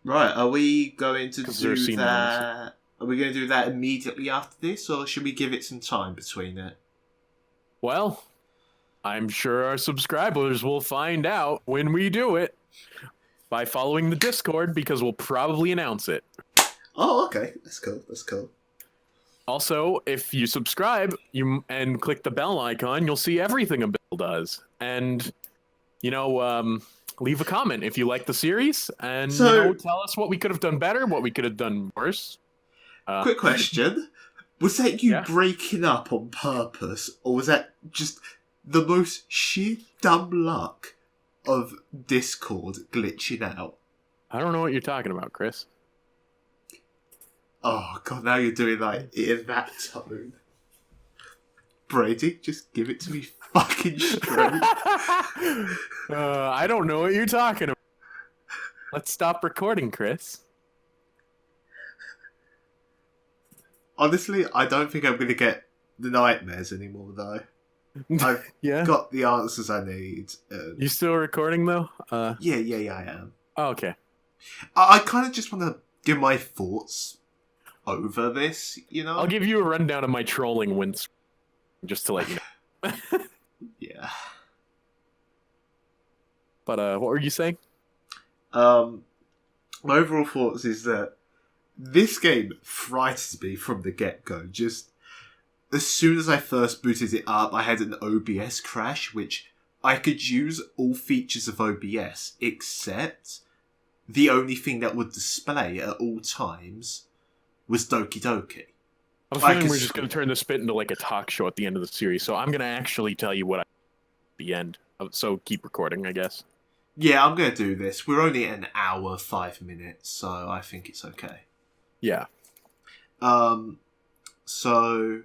Right, are we going to do
scenes.
that? Are we going to do that immediately after this, or should we give it some time between it?
Well, I'm sure our subscribers will find out when we do it by following the Discord, because we'll probably announce it.
Oh, okay. That's cool.
Also, if you subscribe and click the bell icon, you'll see everything Abyssal does. And, leave a comment if you like the series, and tell us what we could have done better, what we could have done worse.
Quick question. Was that you breaking up on purpose, or was that just the most sheer dumb luck of Discord glitching out?
I don't know what you're talking about, Chris.
Oh, God, now you're doing, in that tone. Brady, just give it to me fucking straight.
I don't know what you're talking about. Let's stop recording, Chris.
Honestly, I don't think I'm going to get the nightmares anymore, though. I've got the answers I need.
You still recording, though?
Yeah, I am.
Oh, okay.
I kind of just want to give my thoughts over this,
I'll give you a rundown of my trolling wins, just to let you know.
Yeah.
But, what were you saying?
My overall thoughts is that this game frightens me from the get-go. Just as soon as I first booted it up, I had an OBS crash, which I could use all features of OBS, except the only thing that would display at all times was Doki Doki.
I'm feeling we're just going to turn this bit into a talk show at the end of the series, so I'm going to actually tell you what I at the end. So keep recording, I guess.
Yeah, I'm going to do this. We're only at an hour, 5 minutes, so I think it's okay.
Yeah.
So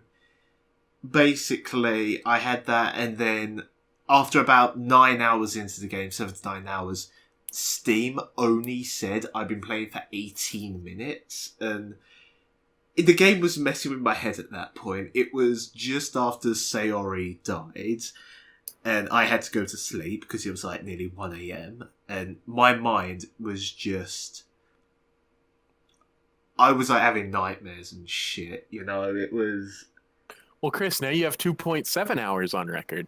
basically, I had that, and then after about 9 hours into the game, 7 to 9 hours, Steam only said I've been playing for 18 minutes, and the game was messing with my head at that point. It was just after Sayori died, and I had to go to sleep because it was like nearly 1 a.m. And my mind was just... I was like having nightmares and shit, you know, it was...
Well, Chris, now you have 2.7 hours on record.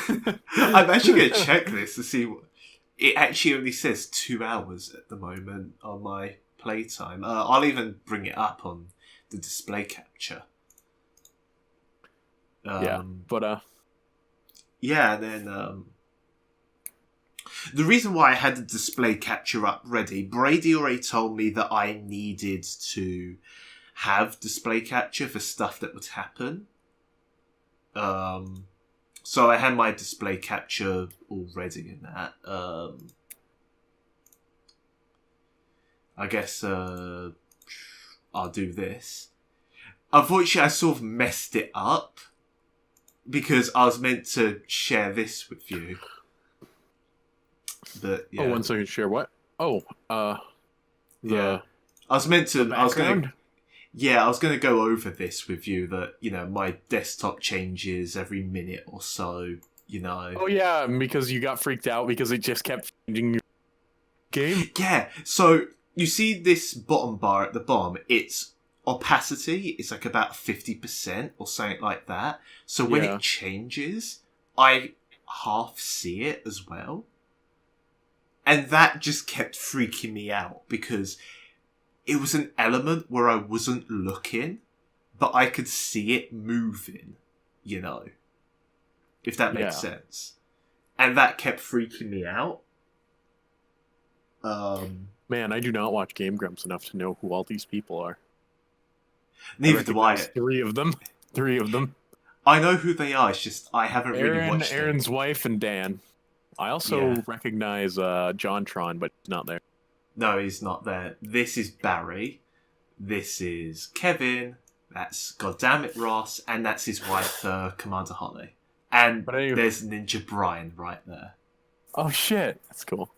I'm actually going to check this to see what... It actually only says 2 hours at the moment on my playtime. I'll even bring it up on the display capture.
Yeah, but
Yeah, and then the reason why I had the display capture up ready, Brady already told me that I needed to have display capture for stuff that would happen. So I had my display capture already in that. I guess I'll do this. Unfortunately, I sort of messed it up because I was meant to share this with you. But yeah.
Oh, 1 second, share what? Oh,
Yeah. I was meant to. I was
background?
gonna. Yeah, I was gonna go over this with you. That, you know, my desktop changes every minute or so. You know.
Oh yeah, because you got freaked out because it just kept changing your game.
Yeah. So you see this bottom bar at the bottom. It's opacity. It's like about 50% or something like that. So when
Yeah.
it changes, I half see it as well. And that just kept freaking me out because it was an element where I wasn't looking, but I could see it moving, you know, if that makes sense. And that kept freaking me out.
Man, I do not watch Game Grumps enough to know who all these people are.
Neither do I.
recognize 3 of them. 3 of them.
I know who they are, it's just I haven't really watched
Aaron's wife and Dan. I also
Yeah.
recognize Jontron, but he's not there.
No, he's not there. This is Barry. This is Kevin. That's Goddammit Ross. And that's his wife, Commander Holly. And
But anyway-
there's Ninja Brian right there.
Oh shit, that's cool.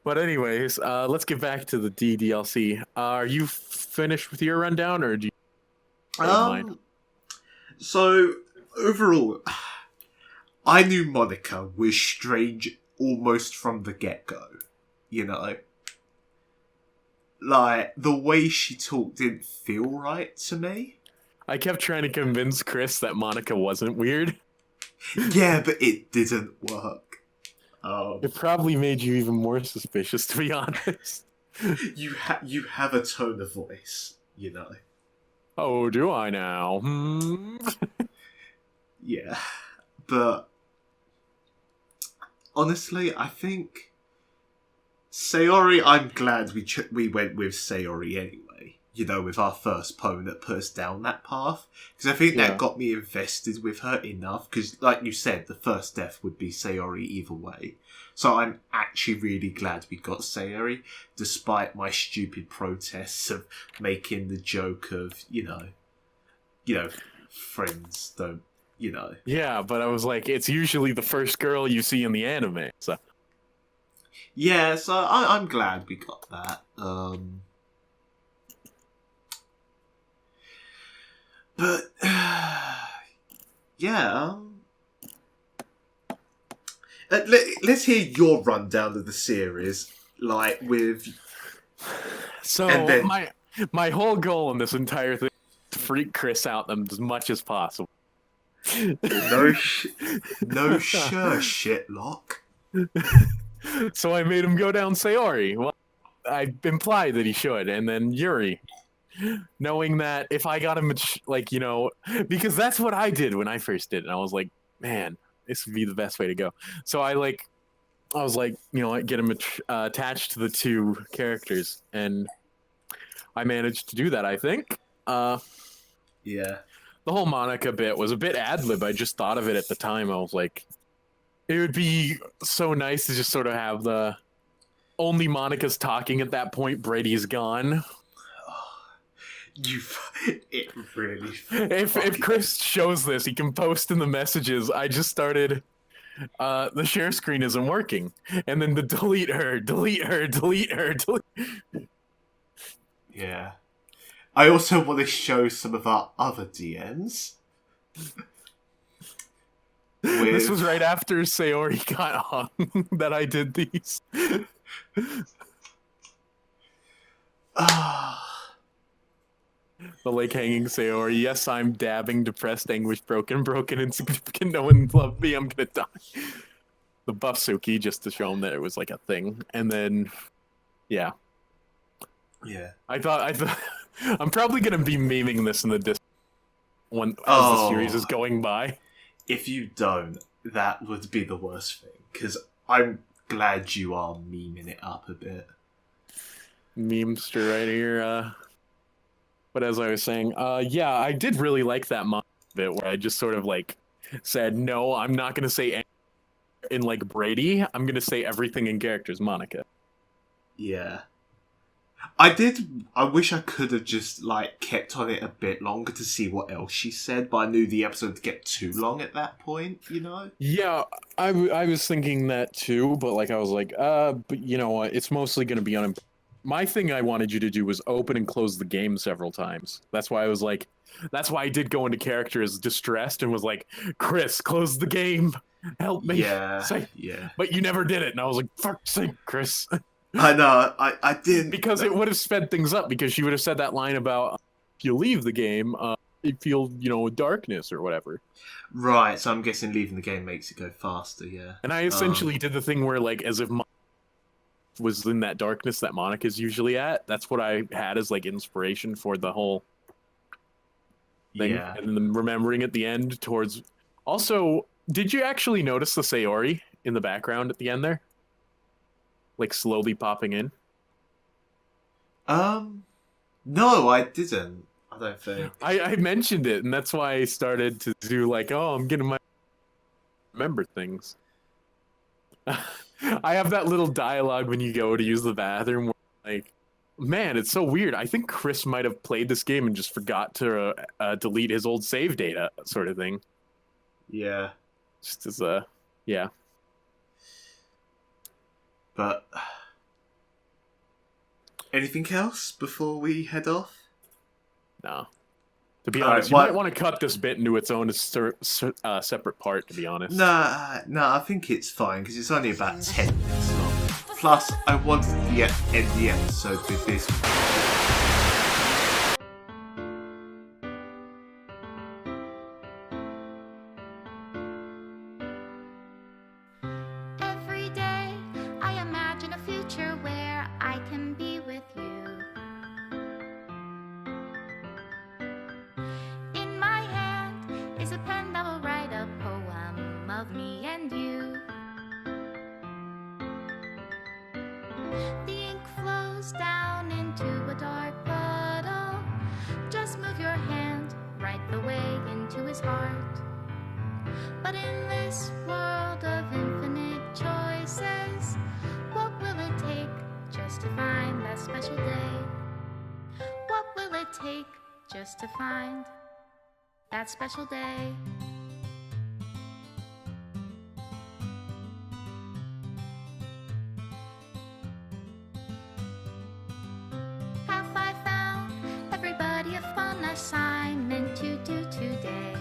But anyways, let's get back to the DDLC. Are you finished with your rundown, or do you? Mine.
So overall, I knew Monika was strange almost from the get-go. You know, like the way she talked didn't feel right to me.
I kept trying to convince Chris that Monica wasn't weird.
Yeah, but it didn't work.
It probably made you even more suspicious, to be honest.
You have a tone of voice, you know.
Oh, do I now?
Yeah, but honestly, I think Sayori. I'm glad we went with Sayori anyway. You know, with our first poem that put us down that path, because I think
Yeah.
that got me invested with her enough. Because, like you said, the first death would be Sayori either way. So I'm actually really glad we got Sayori, despite my stupid protests of making the joke of, you know, friends don't, you know.
Yeah, but I was like, it's usually the first girl you see in the anime. So
Yeah, so I'm glad we got that. But yeah. Let's hear your rundown of the series, like with.
So
And then-
my whole goal in this entire thing is to freak Chris out as much as possible.
No sure, shitlock.
So I made him go down Sayori. Well, I implied that he should, and then Yuri. Knowing that if I got him, like, you know, because that's what I did when I first did it. And I was like, man, this would be the best way to go. So I was like, you know, get him attached to the 2 characters. And I managed to do that, I think.
Yeah.
The whole Monica bit was a bit ad-lib. I just thought of it at the time. I was like, it would be so nice to just sort of have the only Monica's talking at that point. Brady's gone.
It really.
If Chris shows this, he can post in the messages. I just started the share screen isn't working. And then the delete her, delete her, delete her, delete.
Yeah. I also want to show some of our other DMs.
This was right after Sayori got hung that I did these. The lake hanging Sayori. Yes, I'm dabbing, depressed, anguished, broken, insignificant. No one loved me. I'm gonna die. The buff Suki just to show him that it was like a thing, and then, yeah. I thought I'm probably gonna be memeing this in the Discord as the series is going by.
If you don't, that would be the worst thing, because I'm glad you are memeing it up a bit.
Memester right here. But as I was saying, yeah, I did really like that bit where I just sort of like said, no, I'm not gonna say anything in like Brady. I'm gonna say everything in characters, Monika.
Yeah. I wish I could have just, like, kept on it a bit longer to see what else she said, but I knew the episode would get too long at that point, you know?
Yeah, I was thinking that too, but like I was like, but you know what? It's mostly going to be my thing I wanted you to do was open and close the game several times. That's why I was like, that's why I did go into character as distressed and was like, Chris, close the game. Help me.
Yeah, yeah.
But you never did it, and I was like, fuck's sake, Chris.
I know, I didn't.
Because it would have sped things up, because she would have said that line about, if you leave the game, you feel, you know, darkness or whatever.
Right, so I'm guessing leaving the game makes it go faster, yeah.
And I essentially did the thing where, like, as if was in that darkness that Monika's usually at. That's what I had as, like, inspiration for the whole thing.
Yeah.
And then remembering at the end towards... Also, did you actually notice the Sayori in the background at the end there? Like, slowly popping in?
No, I didn't. I don't think.
I mentioned it, and that's why I started to do, like, oh, I'm getting my... remember things. I have that little dialogue when you go to use the bathroom where, like, man, it's so weird. I think Chris might have played this game and just forgot to delete his old save data, sort of thing.
Yeah.
Just as yeah.
But anything else before we head off?
No. To be honest, you might want to cut this bit into its own separate part, to be honest.
Nah, I think it's fine, because it's only about 10 minutes long. Plus, I wanted to end the episode with this.
Every day, I imagine a future where I can be with you. In my hand is a pen that will write a poem of me and you. The ink flows down into a dark puddle. Just move your hand right the way into his heart. But in this world of infinite choices, what will it take just to find that special day? What will it take just to find that special day? Have I found everybody a fun assignment to do today?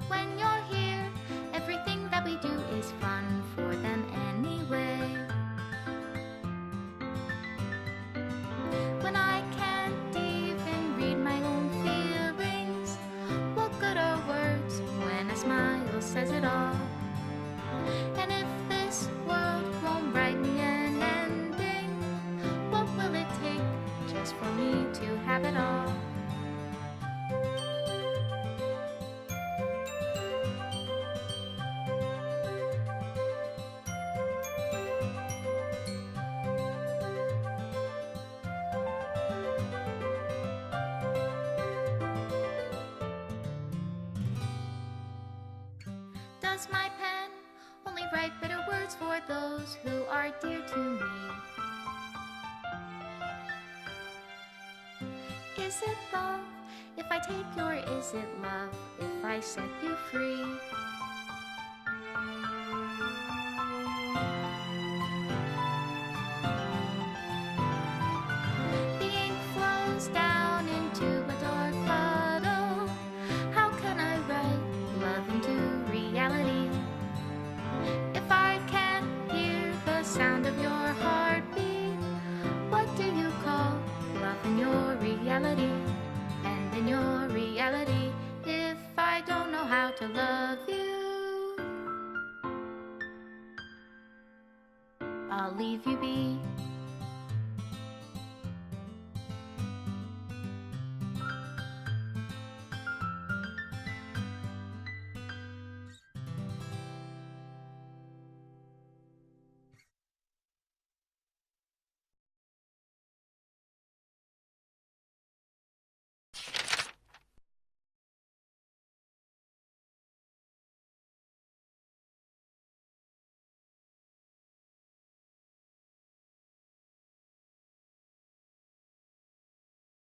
When you're here, everything that we do is fun for them anyway. When I can't even read my own feelings, what good are words when a smile says it all? And if this world won't write me an ending, what will it take just for me to have it all? Does my pen only write bitter words for those who are dear to me? Is it love if I take you, or is it love if I set you free? The ink flows down into a dark puddle. How can I write love into reality if I can't hear the sound of your heartbeat? What do you call love in your reality? And in your reality, if I don't know how to love you, I'll leave you be.